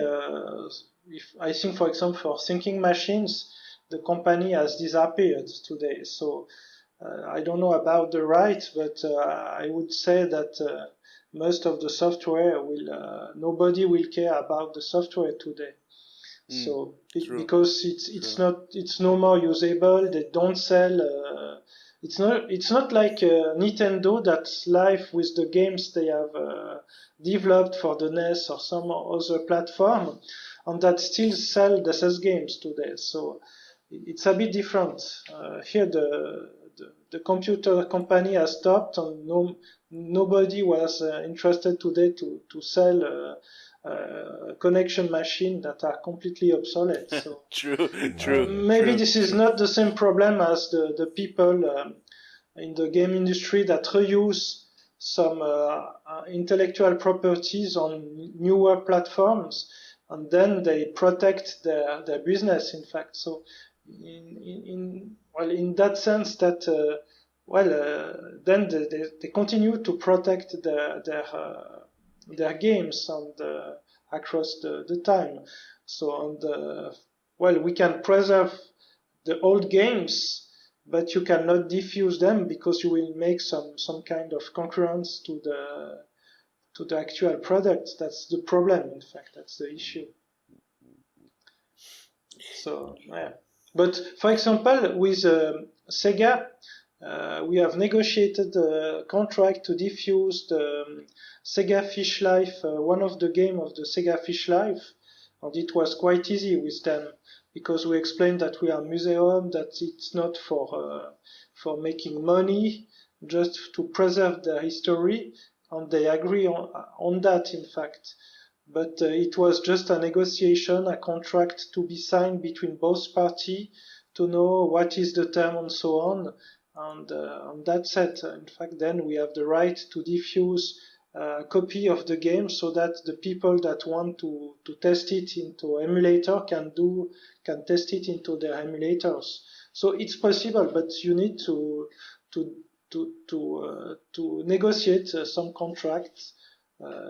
if I think, for example, for thinking machines, the company has disappeared today. So I don't know about the rights, but I would say that most of the software nobody will care about the software today. So because it's no more usable, they don't sell. It's not like Nintendo that's live with the games they have developed for the NES or some other platform, and that still sell the SES games today. So it's a bit different. Here the computer company has stopped, and nobody was interested today to sell connection machine that are completely obsolete. So True. maybe this is not the same problem as the people in the game industry that reuse some intellectual properties on newer platforms, and then they protect their business, in fact. So in that sense that then they continue to protect their games and across the time. So we can preserve the old games, but you cannot diffuse them because you will make some kind of concurrence to the actual product. That's the problem. In fact, that's the issue. So yeah. But for example, with Sega, we have negotiated a contract to diffuse the Sega Fish Life, one of the game of the Sega Fish Life, and it was quite easy with them because we explained that we are a museum, that it's not for making money, just to preserve their history, and they agree on that, in fact. But it was just a negotiation, a contract to be signed between both parties to know what is the term and so on. And that's it. In fact, then we have the right to diffuse a copy of the game so that the people that want to test it into emulator can test it into their emulators. So it's possible, but you need to negotiate some contracts.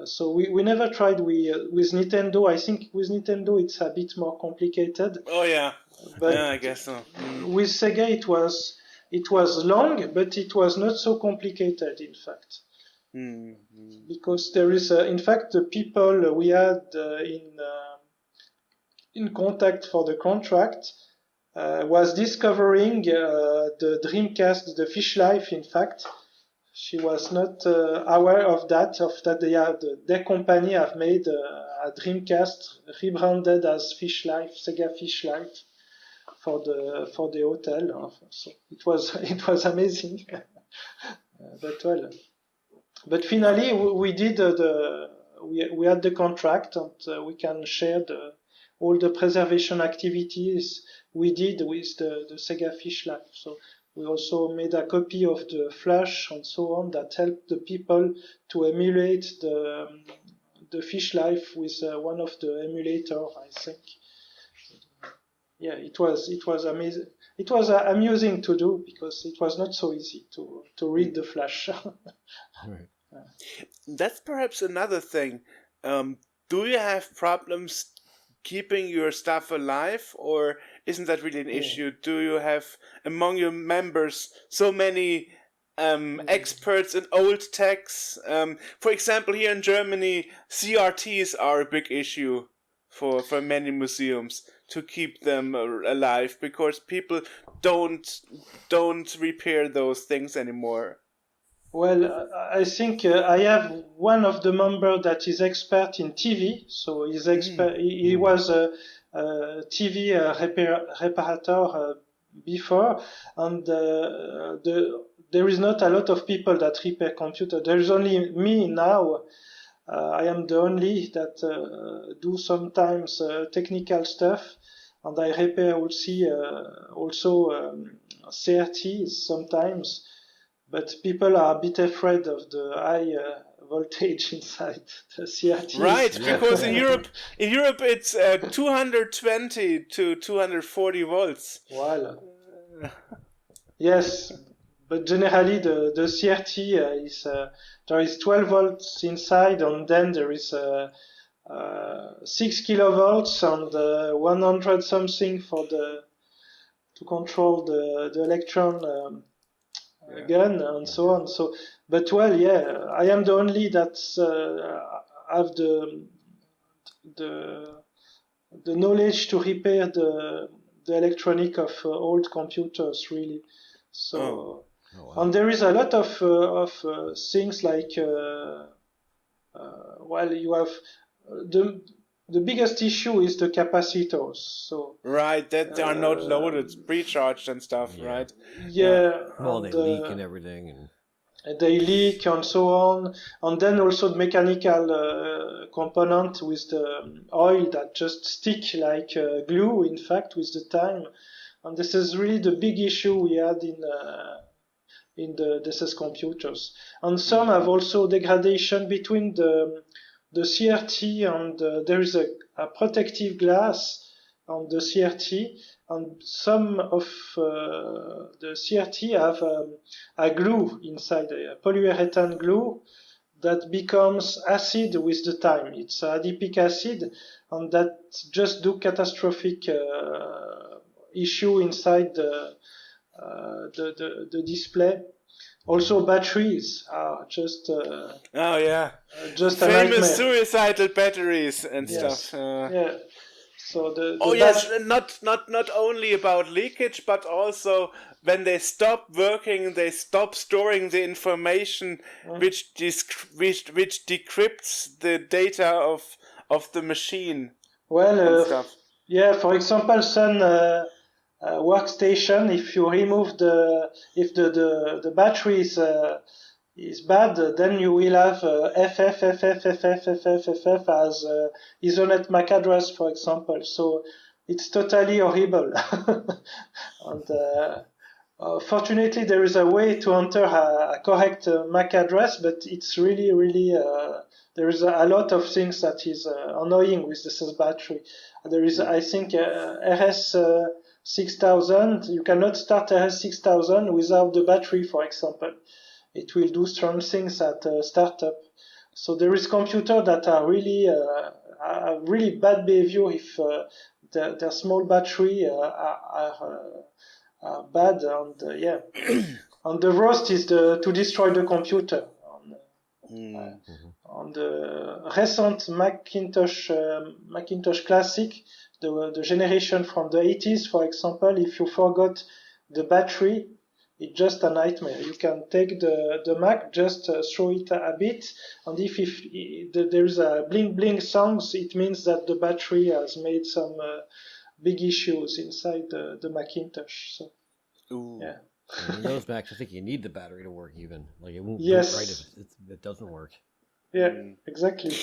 So we never tried with Nintendo. I think with Nintendo it's a bit more complicated. Oh yeah. But Yeah, I guess so. With Sega it was long, but it was not so complicated, in fact. Because there is, in fact, the people we had in contact for the contract was discovering the Dreamcast, the Fish Life, in fact. She was not aware of that their company have made a Dreamcast rebranded as Fish Life, Sega Fish Life, for the hotel. So it was amazing. But finally we did we had the contract, and we can share all the preservation activities we did with the Sega Fish Life. So we also made a copy of the flash and so on that helped the people to emulate the the fish life with one of the emulator, I think. Yeah, it was amazing. It was amusing to do because it was not so easy to read the flash. Right. That's perhaps another thing. Do you have problems keeping your stuff alive, or isn't that really an issue? Do you have among your members so many experts in old techs? For example, here in Germany, CRTs are a big issue for many museums to keep them alive because people don't repair those things anymore. Well, I think I have one of the members that is expert in TV. So he's expert. He was a TV reparator before, and there is not a lot of people that repair computer. There is only me now. I am the only that do sometimes technical stuff, and I repair also CRTs sometimes. But people are a bit afraid of the high voltage inside the CRTs. Right, because in Europe it's 220 to 240 volts. Voilà. Yes, but generally the CRT is there is 12 volts inside, and then there is 6 kilovolts and 100 something for to control the electron. Gun and so on. So, but well, yeah, I am the only that have the knowledge to repair the electronic of old computers, really. So, wow. And there is a lot of things like well, you have the biggest issue is the capacitors. So right, that they are not loaded, pre-charged and stuff, right? Yeah. Well, they leak and everything, and they leak and so on, and then also the mechanical component with the oil that just stick like glue, in fact, with the time. And this is really the big issue we had in the DSS computers. And some have also degradation between the CRT and there is a protective glass on the CRT, and some of the CRT have a glue inside, a polyurethane glue that becomes acid with the time. It's adipic acid, and that just do catastrophic issue inside the display. Also, batteries are just just a nightmare. Famous suicidal batteries and Yes. stuff. Yeah. So the yes, not only about leakage, but also when they stop working, they stop storing the information which decrypts the data of the machine. Well, and stuff. Yeah. For example, some workstation, if you remove if the battery is bad, then you will have FF as Ethernet MAC address, for example. So it's totally horrible. And fortunately, there is a way to enter a correct MAC address, but it's really, there is a lot of things that is annoying with this battery. There is, I think, RS 6000. You cannot start RS 6000 without the battery, for example. It will do strong things at startup. So there is computers that are really bad behavior if their small battery are bad, and yeah. And the worst is to destroy the computer. On the recent Macintosh Classic, the generation from the 80s, for example, if you forgot the battery, it's just a nightmare. You can take the Mac, just throw it a bit, and if there is a blink blink sounds, it means that the battery has made some big issues inside the Macintosh. So, yeah. In those Macs, I think you need the battery to work even. Like it won't boot Yes. right if it doesn't work. Yeah, exactly.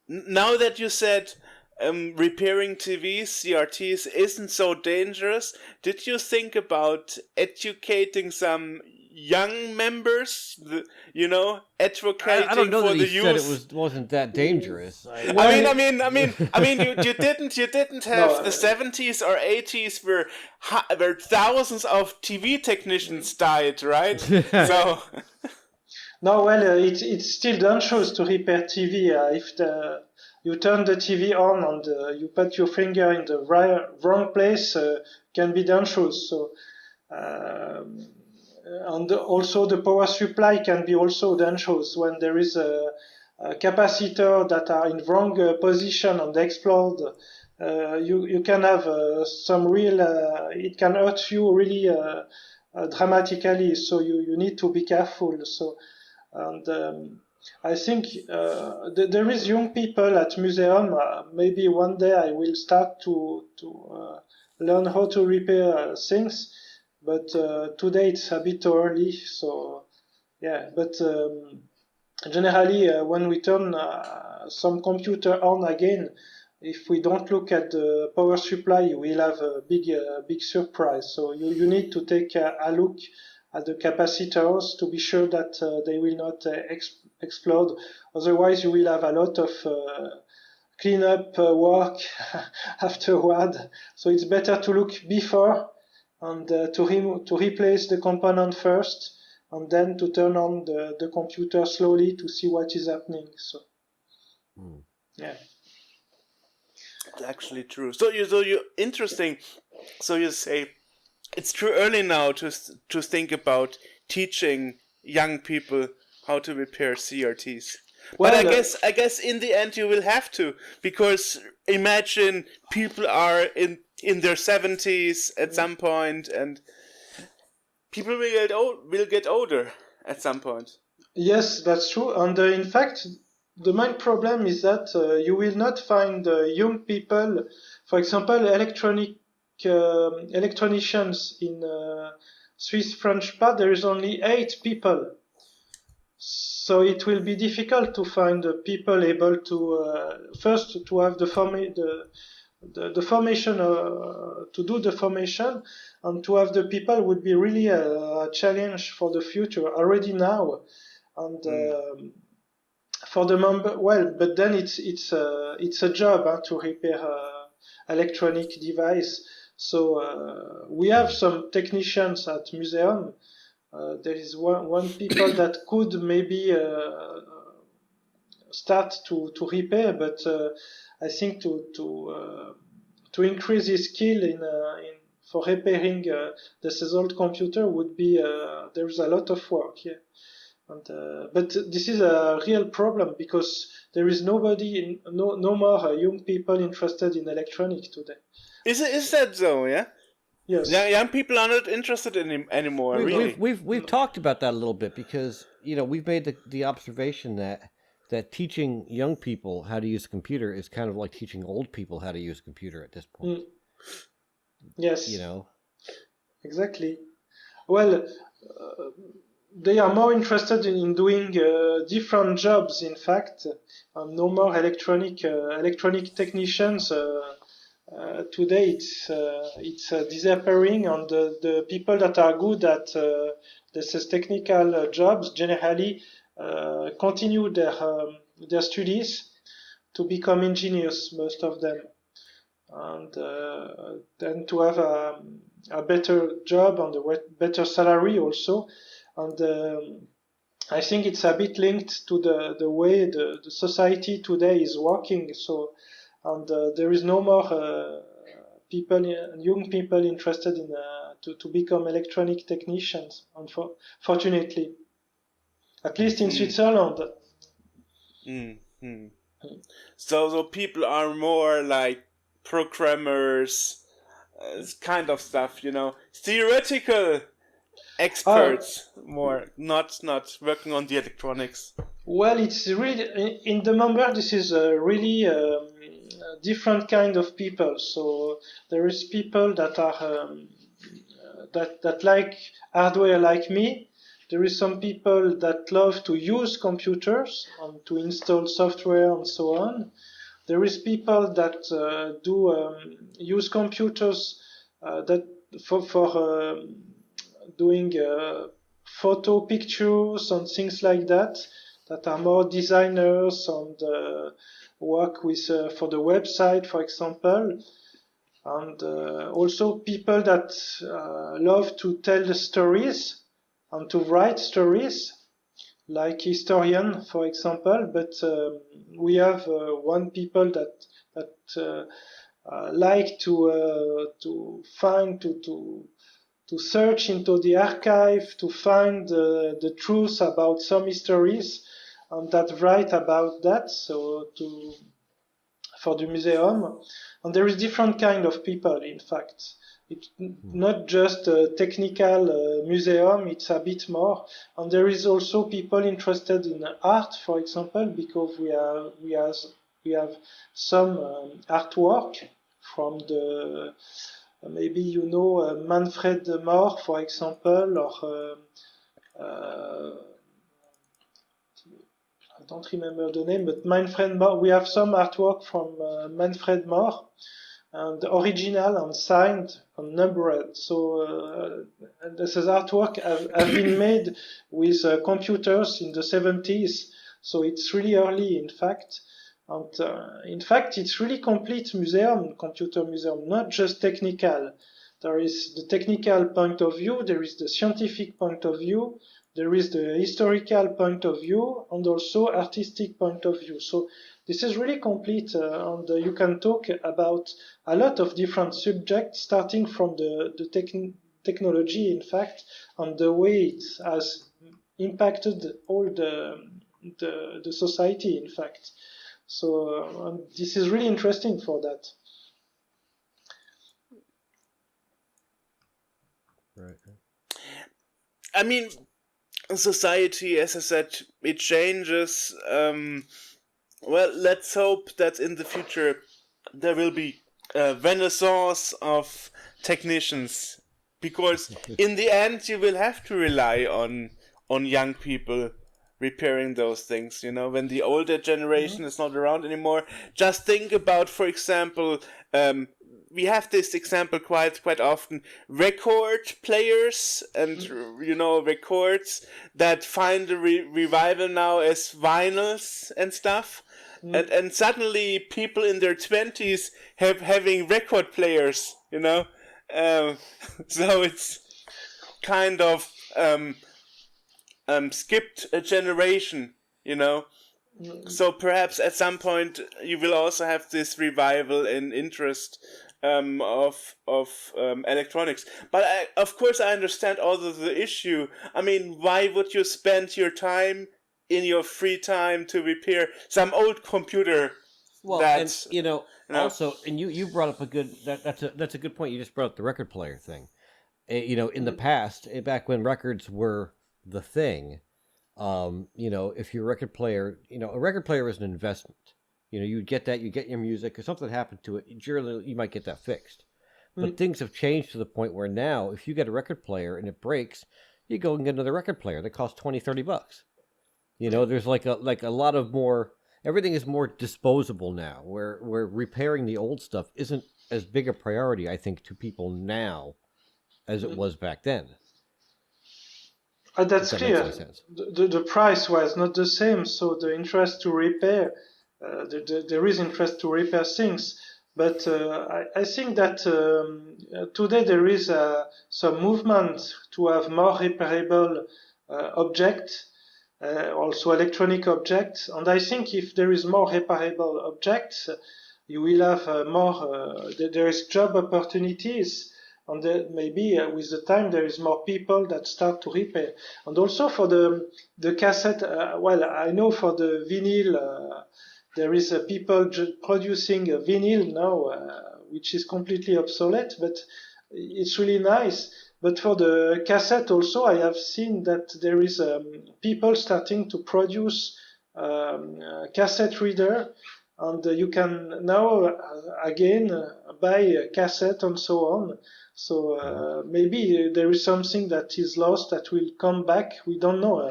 Now that you said repairing TVs, CRTs isn't so dangerous, did you think about educating some young members, advocating I don't know for that the he said youth. wasn't that dangerous. Well, You didn't have the 70s or 80s where thousands of TV technicians died, right? So no, well, it's still dangerous to repair TV. If you turn the TV on and you put your finger in the wrong place, can be dangerous. So, and also the power supply can be also dangerous when there is a capacitor that are in wrong position and explode. You can have some real. It can hurt you really dramatically. So you need to be careful. So. And I think there is young people at museum. Maybe one day I will start to learn how to repair things, but today it's a bit early. So yeah, but generally when we turn some computer on again, if we don't look at the power supply, we'll have a big surprise. So you need to take a look at the capacitors to be sure that they will not explode. Otherwise, you will have a lot of cleanup work afterward. So it's better to look before and to replace the component first, and then to turn on the computer slowly to see what is happening. So yeah. it's actually true. So you're interesting. So you say it's too early now to think about teaching young people how to repair CRTs. But Well, I guess in the end you will have to, because imagine people are in their 70s at some point, and people will get older at some point. yes, that's true. And in fact, the main problem is that you will not find young people, for example, electronicians in Swiss French part. There is only 8 people. So it will be difficult to find people able to first to have the formation to do the formation, and to have the people would be really a challenge for the future already now. And for the member, well, but then it's a job to repair electronic device. So we have some technicians at museum. There is one people that could maybe start to repair, but I think to increase his skill in for repairing this old computer would be there is a lot of work. Yeah. And, but this is a real problem because there is nobody, no more young people interested in electronics today. Is that so? Yeah. Yes. Young people are not interested in him anymore. Really. We've talked about that a little bit because we've made the observation that teaching young people how to use a computer is kind of like teaching old people how to use a computer at this point. Yes. Exactly. Well, they are more interested in doing different jobs. In fact, no more electronic technicians. Today, it's disappearing, and the people that are good at this technical jobs generally continue their studies to become engineers, most of them, and then to have a better job and a better salary also. And I think it's a bit linked to the way the society today is working. So, and there is no more young people interested in to become electronic technicians. Unfortunately, at least in Switzerland. So people are more like programmers, kind of stuff, theoretical experts, more not working on the electronics. Well, it's really in the member. This is a really different kind of people. So there is people that are that like hardware like me. There is some people that love to use computers and to install software and so on. There is people that do use computers that for doing photo pictures and things like that are more designers and work with for the website, for example. And also people that love to tell the stories and to write stories, like historian, for example. But we have one people that like to find to search into the archive to find the truth about some histories and that write about that. So for the museum, and there is different kind of people. In fact, it's not just a technical museum; it's a bit more. And there is also people interested in art, for example, because we have some artwork from the maybe you know Manfred Mohr, for example, or I don't remember the name, but Manfred Mohr. We have some artwork from Manfred Mohr, and original and signed and numbered. So this is artwork have been made with computers in the 70s. So it's really early, in fact. And in fact, it's really complete museum, computer museum, not just technical. There is the technical point of view, there is the scientific point of view, there is the historical point of view, and also artistic point of view. So this is really complete, and you can talk about a lot of different subjects, starting from the technology, in fact, and the way it has impacted all the society, in fact. So this is really interesting for that. Right. I mean, society, as I said, it changes. Well, let's hope that in the future there will be a renaissance of technicians, because in the end you will have to rely on young people repairing those things, you know, when the older generation is not around anymore. Just think about, for example, we have this example quite often, record players and you know, records that find a revival now as vinyls and stuff. And suddenly people in their 20s having record players, you know. So it's kind of skipped a generation, you know. So perhaps at some point you will also have this revival in interest of electronics. But of course I understand also the issue. I mean, why would you spend your time in your free time to repair some old computer? Well, That's, and you know, you know, also, and you brought up a good that's a good point. You just brought up the record player thing. You know, in the past, back when records were the thing, you know, if your record player, you know, a record player is an investment. You know, you get that, you get your music, if something happened to it, you might get that fixed. But things have changed to the point where now, if you get a record player and it breaks, you go and get another record player that costs $20-$30. You know, there's like a lot of more. Everything is more disposable now. Where repairing the old stuff isn't as big a priority, I think, to people now as it was back then. That's If that clear. makes any sense. The price was not the same, so the interest to repair, there is interest to repair things. But I think that today there is some movement to have more repairable objects, also electronic objects. And I think if there is more repairable objects, you will have more. There is job opportunities. And maybe with the time there is more people that start to repair. And also for the cassette, well, I know for the vinyl, there is people producing a vinyl now, which is completely obsolete, but it's really nice. But for the cassette also, I have seen that there is people starting to produce cassette reader, and you can now again buy a cassette and so on. So maybe there is something that is lost that will come back. We don't know,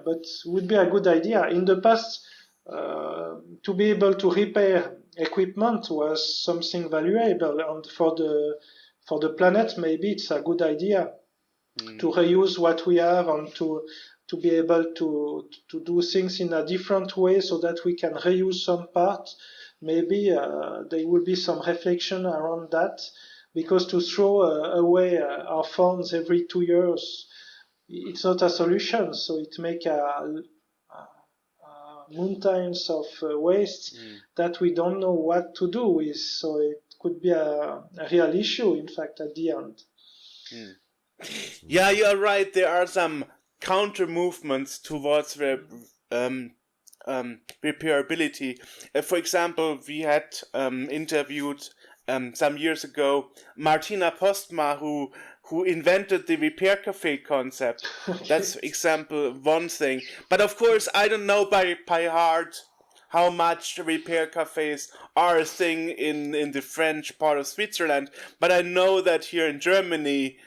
but would be a good idea. In the past, to be able to repair equipment was something valuable, and for the planet, maybe it's a good idea. to reuse what we have and to be able to do things in a different way so that we can reuse some parts. Maybe there will be some reflection around that, because to throw away our phones every 2 years, it's not a solution. So it make mountains of waste that we don't know what to do with. So it could be a real issue, in fact, at the end. Yeah, you're right. There are some counter movements towards repairability. For example, we had interviewed some years ago Martina Postma, who invented the repair cafe concept. That's example one thing. But of course, I don't know by heart how much repair cafes are a thing in the French part of Switzerland. But I know that here in Germany,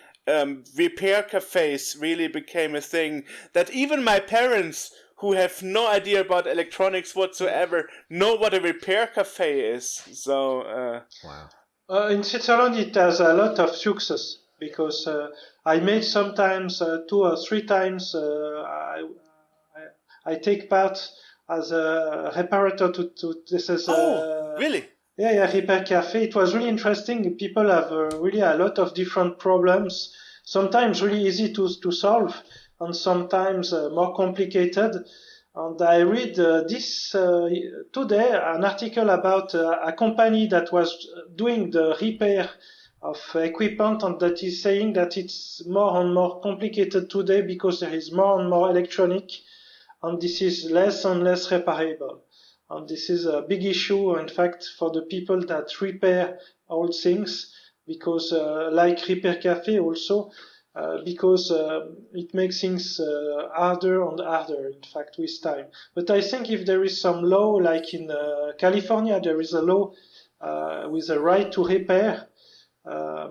repair cafes really became a thing that even my parents, who have no idea about electronics whatsoever, know what a repair cafe is. So Wow. In Switzerland, it has a lot of success, because I made sometimes 2 or 3 times. I take part as a reparator to this is. Really? Yeah, repair cafe. It was really interesting. People have really a lot of different problems. Sometimes really easy to solve, and sometimes more complicated. And I read this today, an article about a company that was doing the repair of equipment, and that is saying that it's more and more complicated today because there is more and more electronic, and this is less and less repairable. And this is a big issue, in fact, for the people that repair old things, because like Repair Cafe also, because it makes things harder and harder, in fact, with time. But I think if there is some law, like in California, there is a law with a right to repair,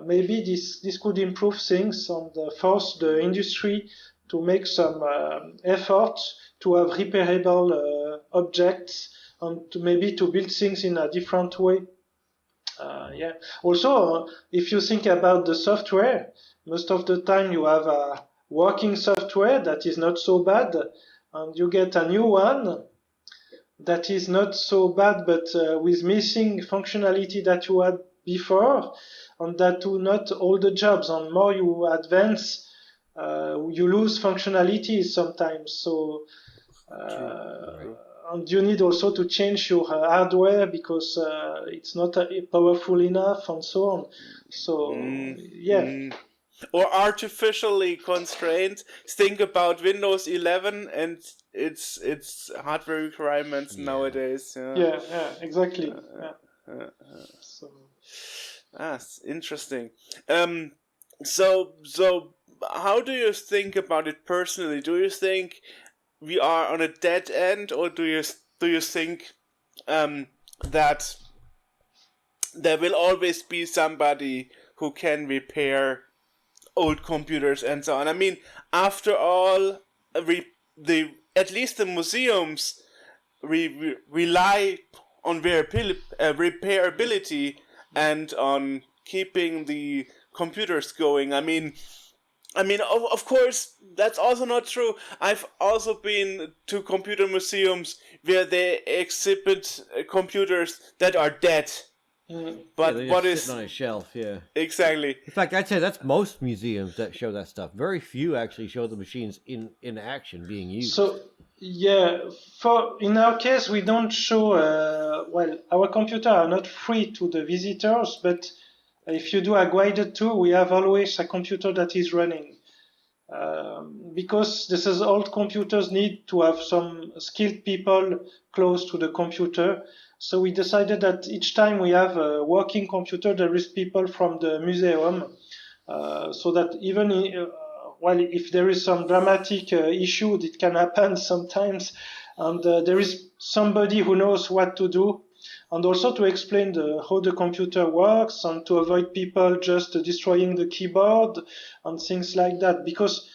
maybe this could improve things and force the industry to make some effort to have repairable objects, and to maybe to build things in a different way. Yeah. Also, if you think about the software, most of the time you have a working software that is not so bad, and you get a new one that is not so bad, but with missing functionality that you had before, and that do not all the jobs. And more you advance, you lose functionality sometimes. So. Right. And you need also to change your hardware because it's not powerful enough, and so on. So yeah. Or artificially constrained. Think about Windows 11 and its hardware requirements nowadays. Yeah, exactly. So that's interesting. So how do you think about it personally? Do you think we are on a dead end, or do you think that there will always be somebody who can repair old computers and so on? I mean, after all, at least the museums rely on repairability and on keeping the computers going. I mean, of course, that's also not true. I've also been to computer museums where they exhibit computers that are dead. But they're what just is sitting on a shelf? Yeah. exactly? In fact, I'd say that's most museums that show that stuff. Very few actually show the machines in action being used. So yeah, in our case, we don't show. Well, our computers are not free to the visitors, but if you do a guided tour, we have always a computer that is running. Because this is old computers need to have some skilled people close to the computer. So we decided that each time we have a working computer, there is people from the museum, so that even if there is some dramatic issue, it can happen sometimes, and there is somebody who knows what to do, and also to explain how the computer works, and to avoid people just destroying the keyboard and things like that. Because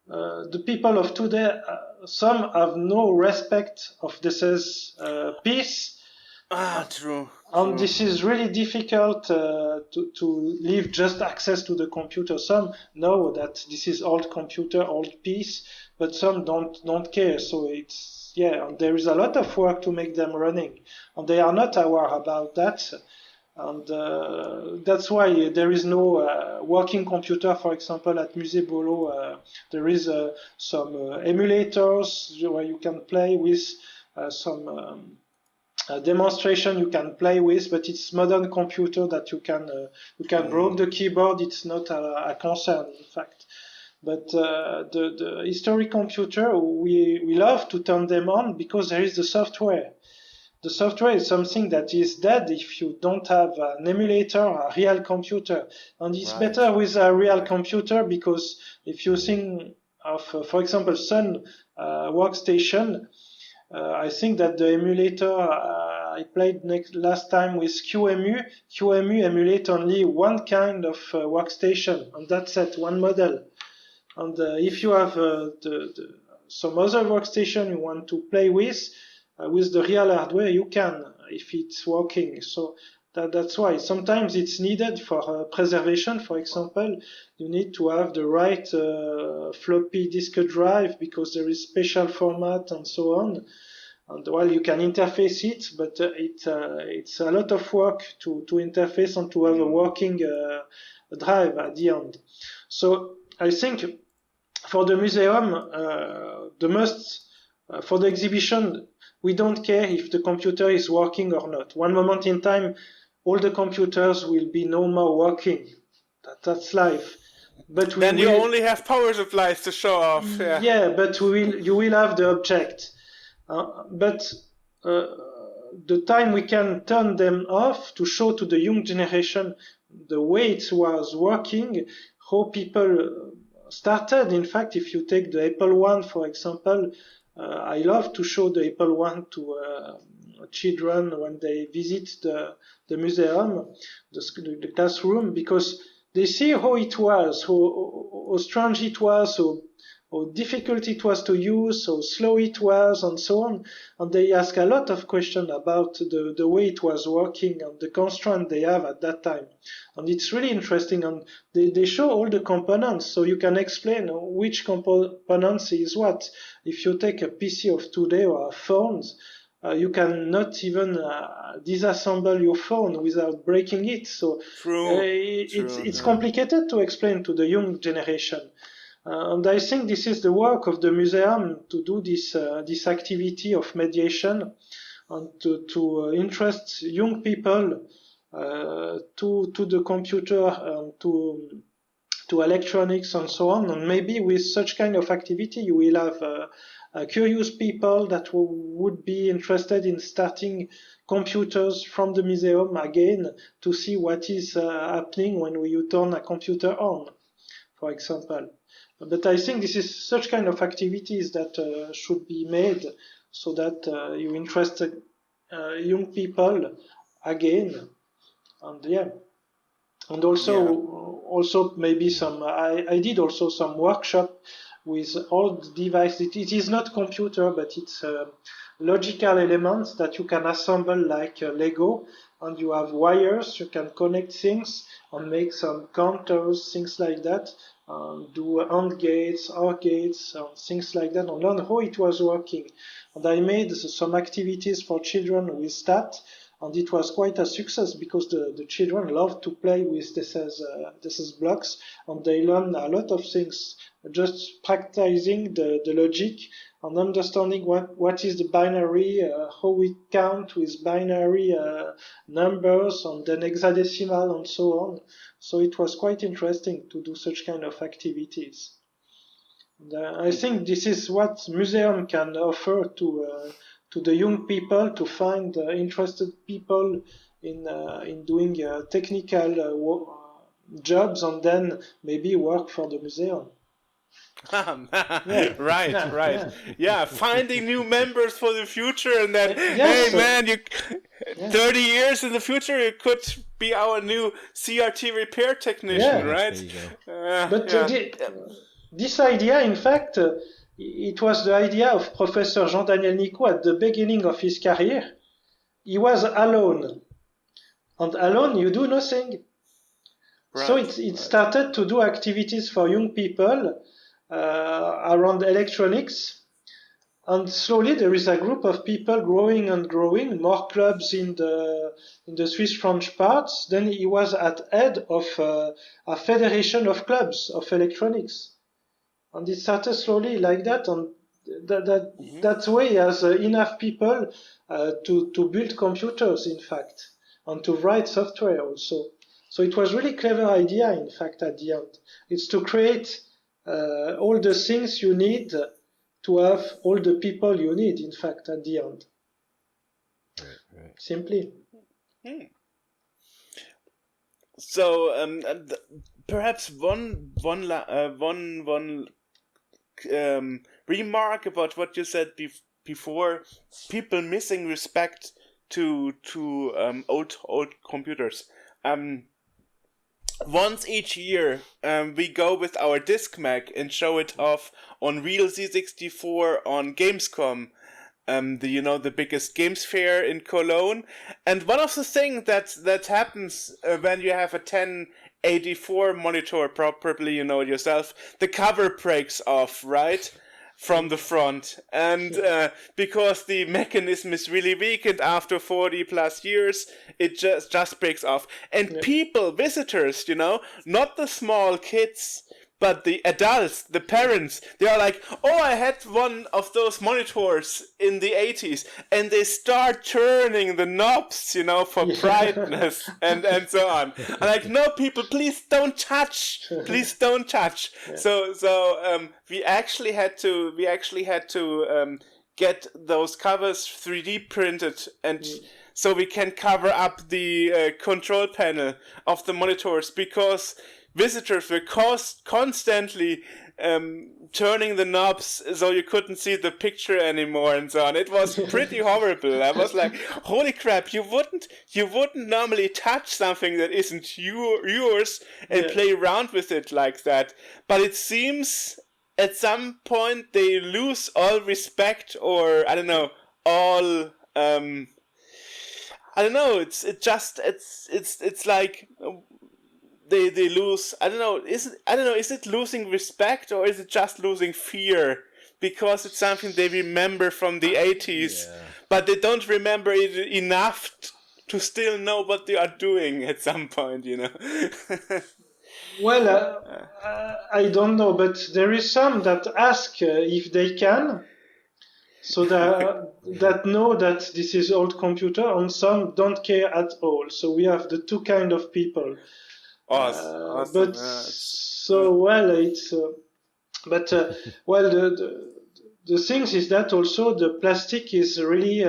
the people of today, some have no respect of this as peace, True. And this is really difficult to leave just access to the computer. Some know that this is old computer, old piece, but some don't care. So and there is a lot of work to make them running, and they are not aware about that. And that's why there is no working computer, for example, at Musée Bolo. There is some emulators where you can play with some demonstration you can play with, but it's modern computer that you can broke the keyboard. It's not a concern, in fact. But the historic computer, we love to turn them on because there is the software. The software is something that is dead if you don't have an emulator, a real computer. And it's better with a real computer because if you think of, for example, Sun workstation, I think that the emulator I played last time with QEMU. QEMU emulate only one kind of workstation, and that's it, one model. And if you have some other workstation you want to play with the real hardware, you can, if it's working. So that's why sometimes it's needed for preservation. For example, you need to have the right floppy disk drive because there is special format and so on. And well, you can interface it, but it's a lot of work to interface and to have a working drive at the end. So I think for the museum, for the exhibition, we don't care if the computer is working or not. One moment in time, all the computers will be no more working. That's life. But then you only have power supplies to show off. Yeah, but you will have the object. But the time we can turn them off to show to the young generation the way it was working, how people started. In fact, if you take the Apple I, for example, I love to show the Apple I to children when they visit the museum, the classroom, because they see how it was, how strange it was, how difficult it was to use, how slow it was, and so on. And they ask a lot of questions about the way it was working and the constraint they have at that time. And it's really interesting. And they show all the components, so you can explain which components is what. If you take a PC of today or phones, you cannot even disassemble your phone without breaking it. So it's complicated to explain to the young generation. And I think this is the work of the museum to do this activity of mediation and to interest young people to the computer and to electronics and so on. And maybe with such kind of activity, you will have curious people that would be interested in starting computers from the museum again to see what is happening when you turn a computer on, for example. But I think this is such kind of activities that should be made so that you interest young people again. And also maybe I did also some workshop with old devices. It is not computer, but it's logical elements that you can assemble like Lego, and you have wires, you can connect things and make some counters, things like that, do AND gates, OR gates, things like that, and learn how it was working. And I made some activities for children with that, and it was quite a success because the children love to play with this as blocks, and they learn a lot of things just practicing the logic and understanding what is the binary, how we count with binary numbers and then hexadecimal and so on. So it was quite interesting to do such kind of activities. And, I think this is what museum can offer to the young people, to find interested people in doing technical jobs and then maybe work for the museum. Right. Yeah, finding new members for the future, and then Yes. hey man, 30 years in the future you could be our new CRT repair technician, right? But this idea, in fact, it was the idea of Professor Jean-Daniel Nicot at the beginning of his career. he was alone. And alone, you do nothing. So it started to do activities for young people around electronics. And slowly there is a group of people growing and growing, more clubs in the Swiss French parts. Then he was at head of a federation of clubs of electronics. And it started slowly like that. And that way he has enough people to build computers, in fact, and to write software also. So it was really clever idea, in fact, at the end. It's to create all the things you need to have all the people you need, in fact, at the end. Right. Simply. So perhaps one remark about what you said before: people missing respect to old computers. Once each year, we go with our Disc Mag and show it off on Real Z64 on Gamescom, the biggest games fair in Cologne. And one of the things that happens when you have a 1084 monitor, probably you know it yourself, the cover breaks off, right? From the front, and because the mechanism is really weak, and after 40 plus years it just breaks off, and people, visitors, not the small kids but the adults, the parents, they are like, oh, I had one of those monitors in the 80s, and they start turning the knobs, for brightness and so on. I'm like, no, people, please don't touch. Please don't touch. So we actually had to get those covers 3D printed, and so we can cover up the control panel of the monitors, because visitors were constantly turning the knobs so you couldn't see the picture anymore and so on. It was pretty horrible. I was like, holy crap, you wouldn't normally touch something that isn't yours and play around with it like that. But it seems at some point they lose all respect, or I don't know, all I don't know, it's like they lose, I don't know, is it losing respect, or is it just losing fear? Because it's something they remember from the 80s, but they don't remember it enough to still know what they are doing at some point, Well, I don't know, but there is some that ask if they can, so that know that this is old computer, and some don't care at all. So we have the two kind of people. Awesome. But well, it's but well, the things is that also the plastic is really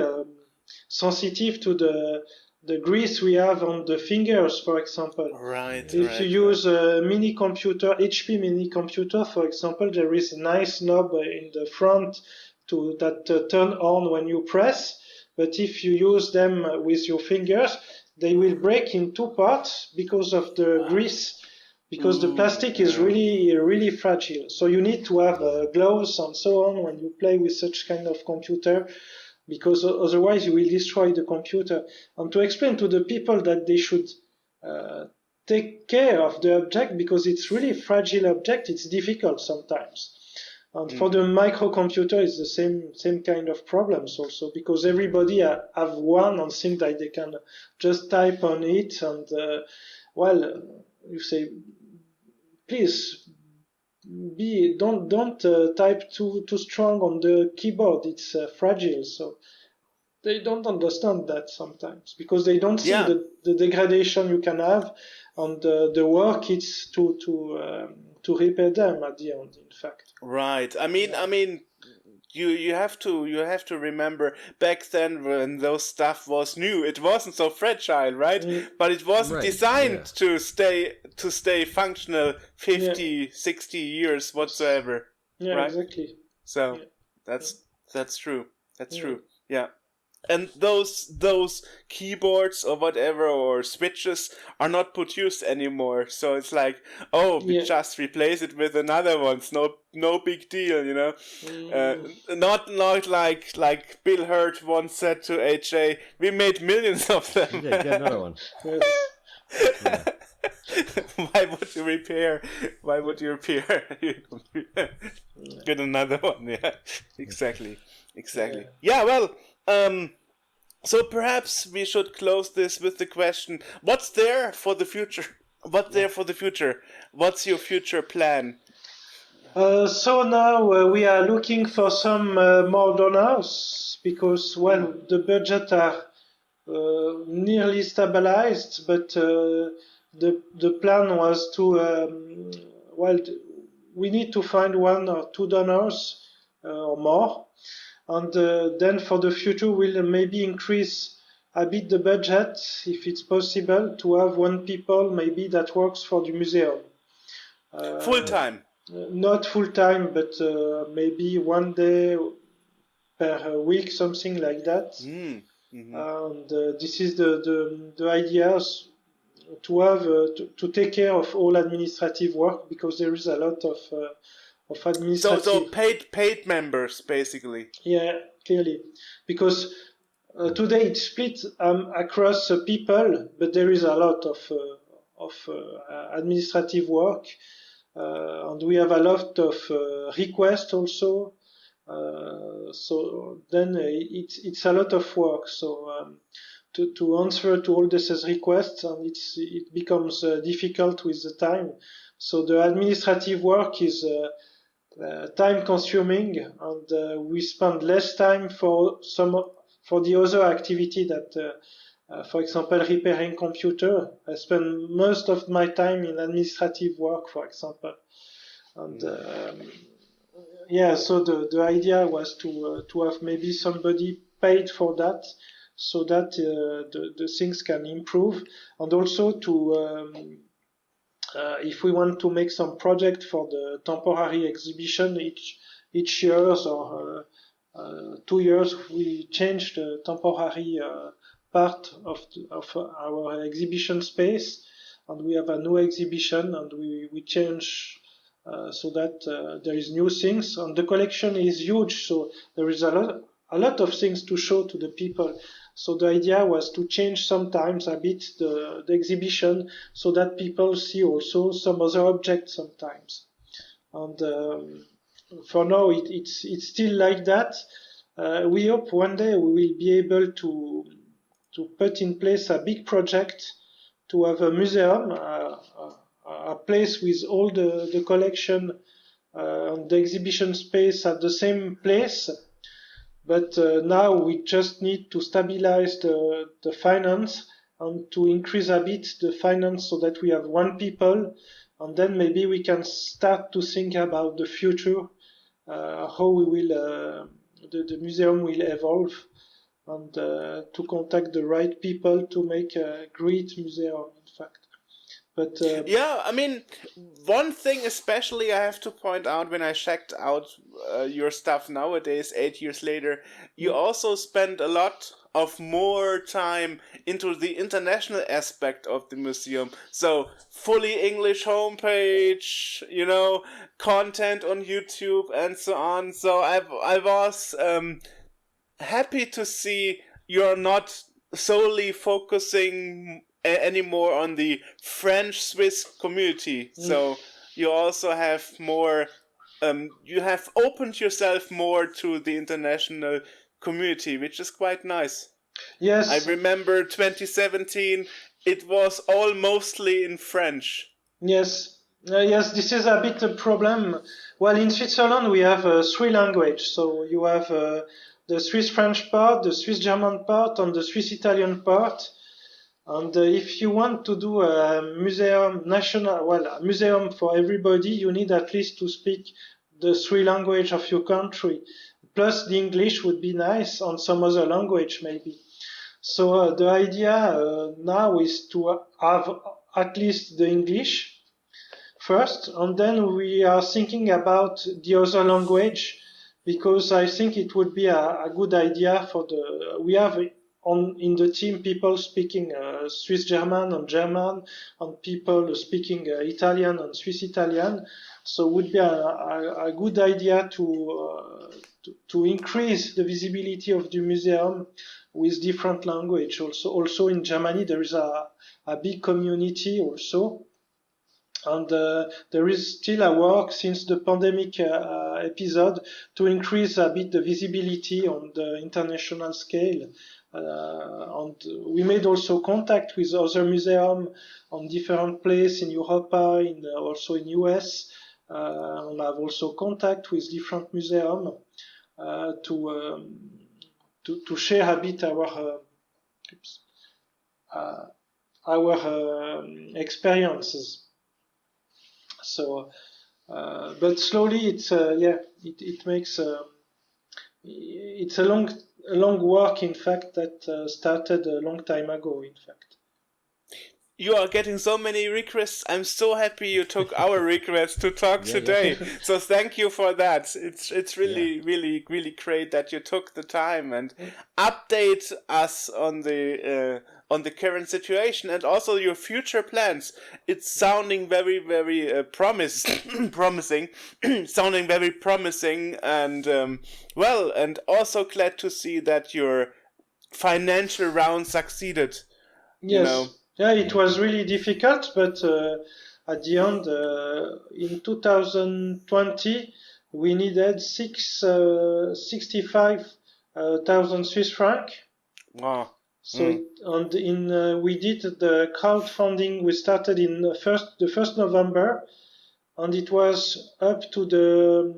sensitive to the grease we have on the fingers, for example. Right. If you use a mini computer, HP mini computer, for example, there is a nice knob in the front that turn on when you press. But if you use them with your fingers, they will break in two parts because of the grease, because the plastic is really, really fragile. So you need to have gloves and so on when you play with such kind of computer, because otherwise you will destroy the computer. And to explain to the people that they should take care of the object, because it's really fragile object, it's difficult sometimes. And for the microcomputer, it's the same kind of problems also, because everybody have one and think that they can just type on it, and you say, please don't type too strong on the keyboard. It's fragile, so they don't understand that sometimes, because they don't see the degradation you can have, and the work it's to repair them at the end, in fact. Right. I mean, you have to remember back then when those stuff was new, it wasn't so fragile, right? But it wasn't designed to stay functional 50, 60 years whatsoever. Yeah, right? exactly. So that's true. That's true. Yeah. and those keyboards or whatever or switches are not produced anymore. So it's like, oh, we just replace it with another one. It's no big deal, you know. Not like Bill Hurt once said to AJ, we made millions of them. Yeah, get another one. Yeah. Why would you repair your computer? Get another one. Yeah, exactly. Yeah, well, so perhaps we should close this with the question: what's there for the future? What's your future plan? So now we are looking for some more donors because, well, the budget are nearly stabilized, but the plan was to, we need to find 1 or 2 donors or more. And then for the future, we'll maybe increase a bit the budget, if it's possible, to have 1 people maybe that works for the museum. Full time? Not full time, but maybe 1 day per week, something like that. Mm-hmm. And this is the idea, to have to take care of all administrative work, because there is a lot of administrative. So paid members basically. Yeah, clearly, because today it's split across people, but there is a lot of administrative work, and we have a lot of requests also. So then it's a lot of work. So to answer to all these requests, and it becomes difficult with the time. So the administrative work is time consuming, and we spend less time for the other activity that, for example, repairing computer. I spend most of my time in administrative work, for example, and yeah. So the idea was to have maybe somebody paid for that, so that the things can improve, and also to. If we want to make some project for the temporary exhibition each year or 2 years, we change the temporary part of our exhibition space, and we have a new exhibition, and we change so that there is new things, and the collection is huge, so there is a lot of things to show to the people. So the idea was to change sometimes a bit the exhibition, so that people see also some other objects sometimes. And for now, it's still like that. We hope one day we will be able to put in place a big project, to have a museum, a place with all the collection and the exhibition space at the same place. But now we just need to stabilize the finance, and to increase a bit the finance, so that we have 1 people, and then maybe we can start to think about the future, how we will the museum will evolve, and to contact the right people to make a great museum, in fact. But yeah, I mean, one thing especially I have to point out when I checked out your stuff nowadays, 8 years later, you also spend a lot of more time into the international aspect of the museum. So fully English homepage, you know, content on YouTube and so on. So I was happy to see you're not solely focusing anymore on the French-Swiss community. So you also have more, you have opened yourself more to the international community, which is quite nice. yes, I remember 2017, it was all mostly in French. Yes, yes, this is a bit a problem. Well, in Switzerland, we have 3 languages. So you have the Swiss French part, the Swiss German part, and the Swiss Italian part. And if you want to do a museum a museum for everybody, you need at least to speak the 3 languages of your country. Plus, the English would be nice, and some other language maybe. So the idea now is to have at least the English first, and then we are thinking about the other language, because I think it would be a good idea we have in the team people speaking Swiss German and German, and people speaking Italian and Swiss Italian. So it would be a good idea to increase the visibility of the museum with different language. Also in Germany there is a big community also. And there is still a work since the pandemic episode to increase a bit the visibility on the international scale. And we made also contact with other museums on different places in Europe, also in US. And I've also contact with different museums to share a bit our experiences. So, but slowly it makes it's a long work, in fact, that started a long time ago, in fact. You are getting so many requests. I'm so happy you took our request to talk today. So thank you for that. It's really really great that you took the time and update us on the current situation and also your future plans. It's sounding very very promising, sounding very promising, and and also glad to see that your financial round succeeded. Yes. You know. Yeah, it was really difficult, but at the end, in 2020, we needed 65,000 Swiss francs. Wow. So we did the crowdfunding. We started in the 1st November, and it was up to the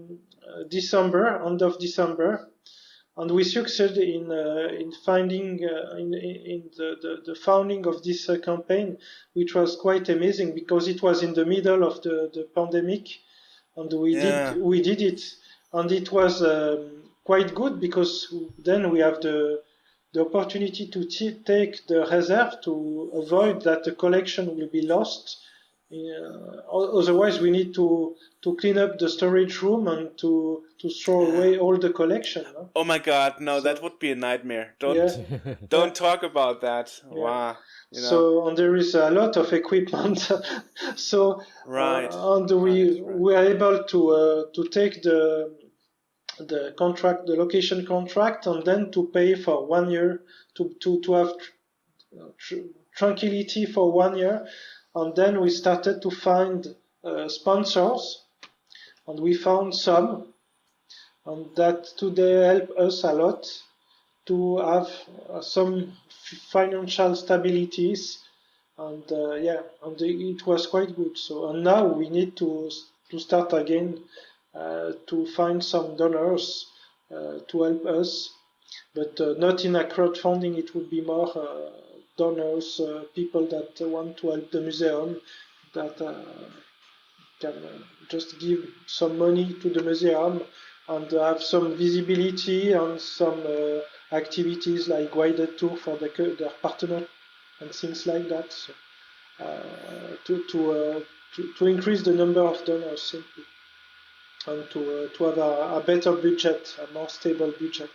end of December. And we succeeded in finding the founding of this campaign, which was quite amazing because it was in the middle of the pandemic, and we did it, and it was quite good because then we have the opportunity to take the reserve to avoid that the collection will be lost. Otherwise, we need to clean up the storage room and to throw away all the collection. No? Oh my God, no, that would be a nightmare. Don't talk about that. Yeah. Wow. So and there is a lot of equipment. So and we are able to take the contract, the location contract, and then to pay for 1 year to have tranquility for 1 year. And then we started to find sponsors, and we found some, and that today help us a lot to have some financial stabilities, and it was quite good. So and now we need to start again to find some donors to help us, but not in a crowdfunding. It would be more donors, people that want to help the museum, that can just give some money to the museum and have some visibility and some activities like guided tour for their partner and things like that. So, to increase the number of donors simply, and to have a better budget, a more stable budget.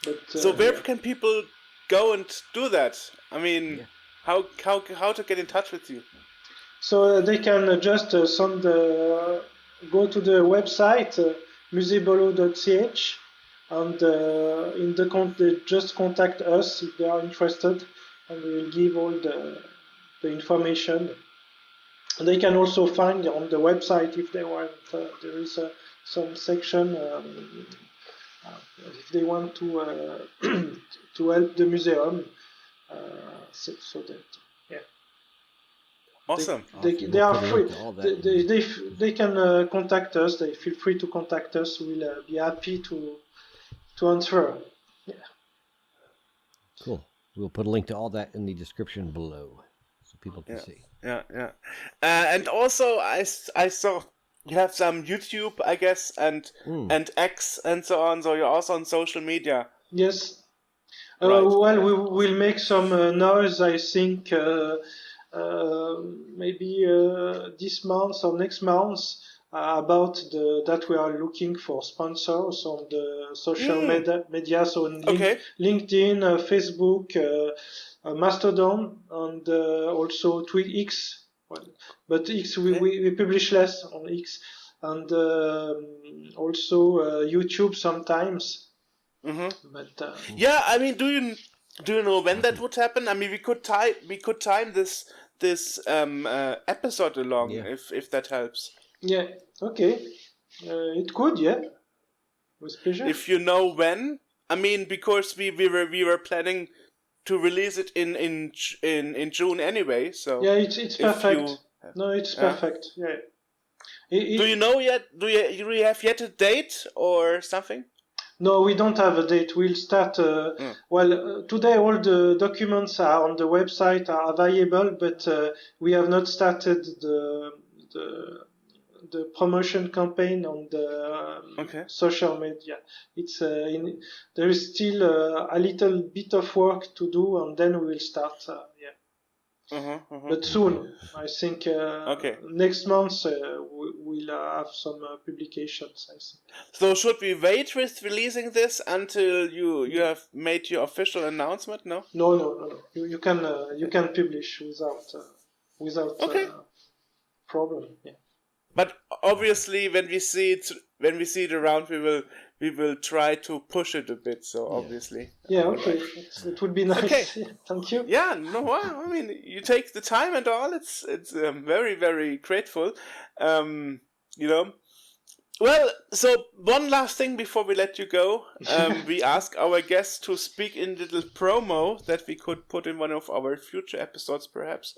But, so where can people go and do that? I mean, how to get in touch with you? So they can just go to the website museebolo.ch, and they just contact us if they are interested, and we will give all the information. And they can also find on the website, if they want, there is some section if they want to to help the museum, so that awesome. They are free. They can contact us. They feel free to contact us. We'll be happy to answer. Yeah. Cool. We'll put a link to all that in the description below, so people can see. Yeah. And also, I saw you have some YouTube, I guess, and X and so on. So you're also on social media. Yes. Well, we will make some noise, I think. Maybe this month or next month, about that we are looking for sponsors on the social media, so on Okay. LinkedIn, Facebook, Mastodon, and also X. Well, but X we publish less on X, and also YouTube sometimes. But yeah, I mean, do you know when that would happen? I mean, we could time this episode along if that helps. Yeah. Okay. It could. Yeah. With pleasure. If you know when, I mean, because we were planning to release it in June anyway. So yeah, it's perfect. No, it's perfect. Yeah. Do you know yet? Do you have yet a date or something? No, we don't have a date. We'll start. Today all the documents are on the website are available, but we have not started the promotion campaign on the social media. It's there is still a little bit of work to do, and then we will start. But soon, I think next month we'll have some publications, I think. So should we wait with releasing this until you have made your official announcement? No. No. You can publish without problem. Yeah. But obviously, when we see it around, we will try to push it a bit. So obviously. Yeah. Okay. It would be nice. Okay. Thank you. Yeah. No. I mean, you take the time and all. It's very, very grateful. Well, so one last thing before we let you go. We ask our guests to speak in little promo that we could put in one of our future episodes, perhaps.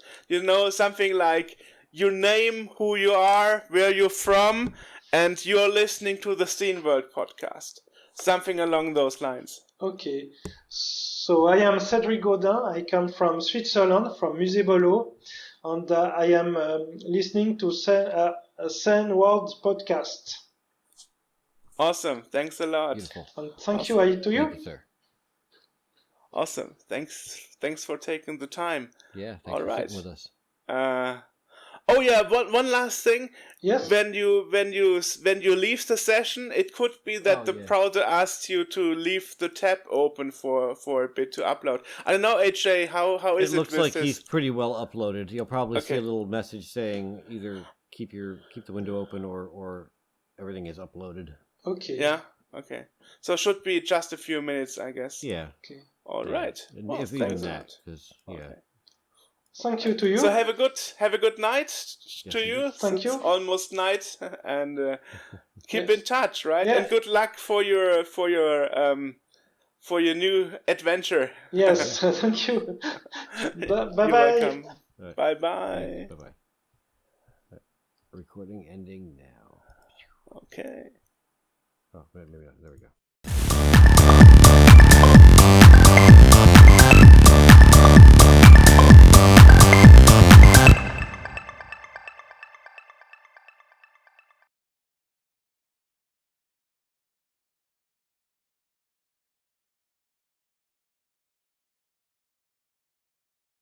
Something like your name, who you are, where you're from, and you're listening to the Scene World podcast. Something along those lines. Okay. So I am Cédric Gaudin. I come from Switzerland, from Musée Bolo, and I am listening to Scene World podcast. Awesome. Thanks a lot. Beautiful. And thank you to you. Thank you, sir. Awesome. Thanks for taking the time. Yeah, thanks for sitting with us. One last thing. Yes. When you leave the session, it could be that the browser asks you to leave the tab open for a bit to upload. I don't know, AJ, how is it? It looks like this? he's pretty well uploaded. You'll probably see a little message saying either keep the window open or everything is uploaded. Okay. Yeah. Okay. So it should be just a few minutes, I guess. Yeah. Okay. All right. Well, if even that, because Thank you to you. So have a good night to you. Thank you. It's almost night, and keep in touch, right? Yeah. And good luck for your new adventure. Yes. Thank you. Bye bye. You're welcome. Right. Bye bye. Bye bye. Recording ending now. Okay. Oh, maybe not. There we go.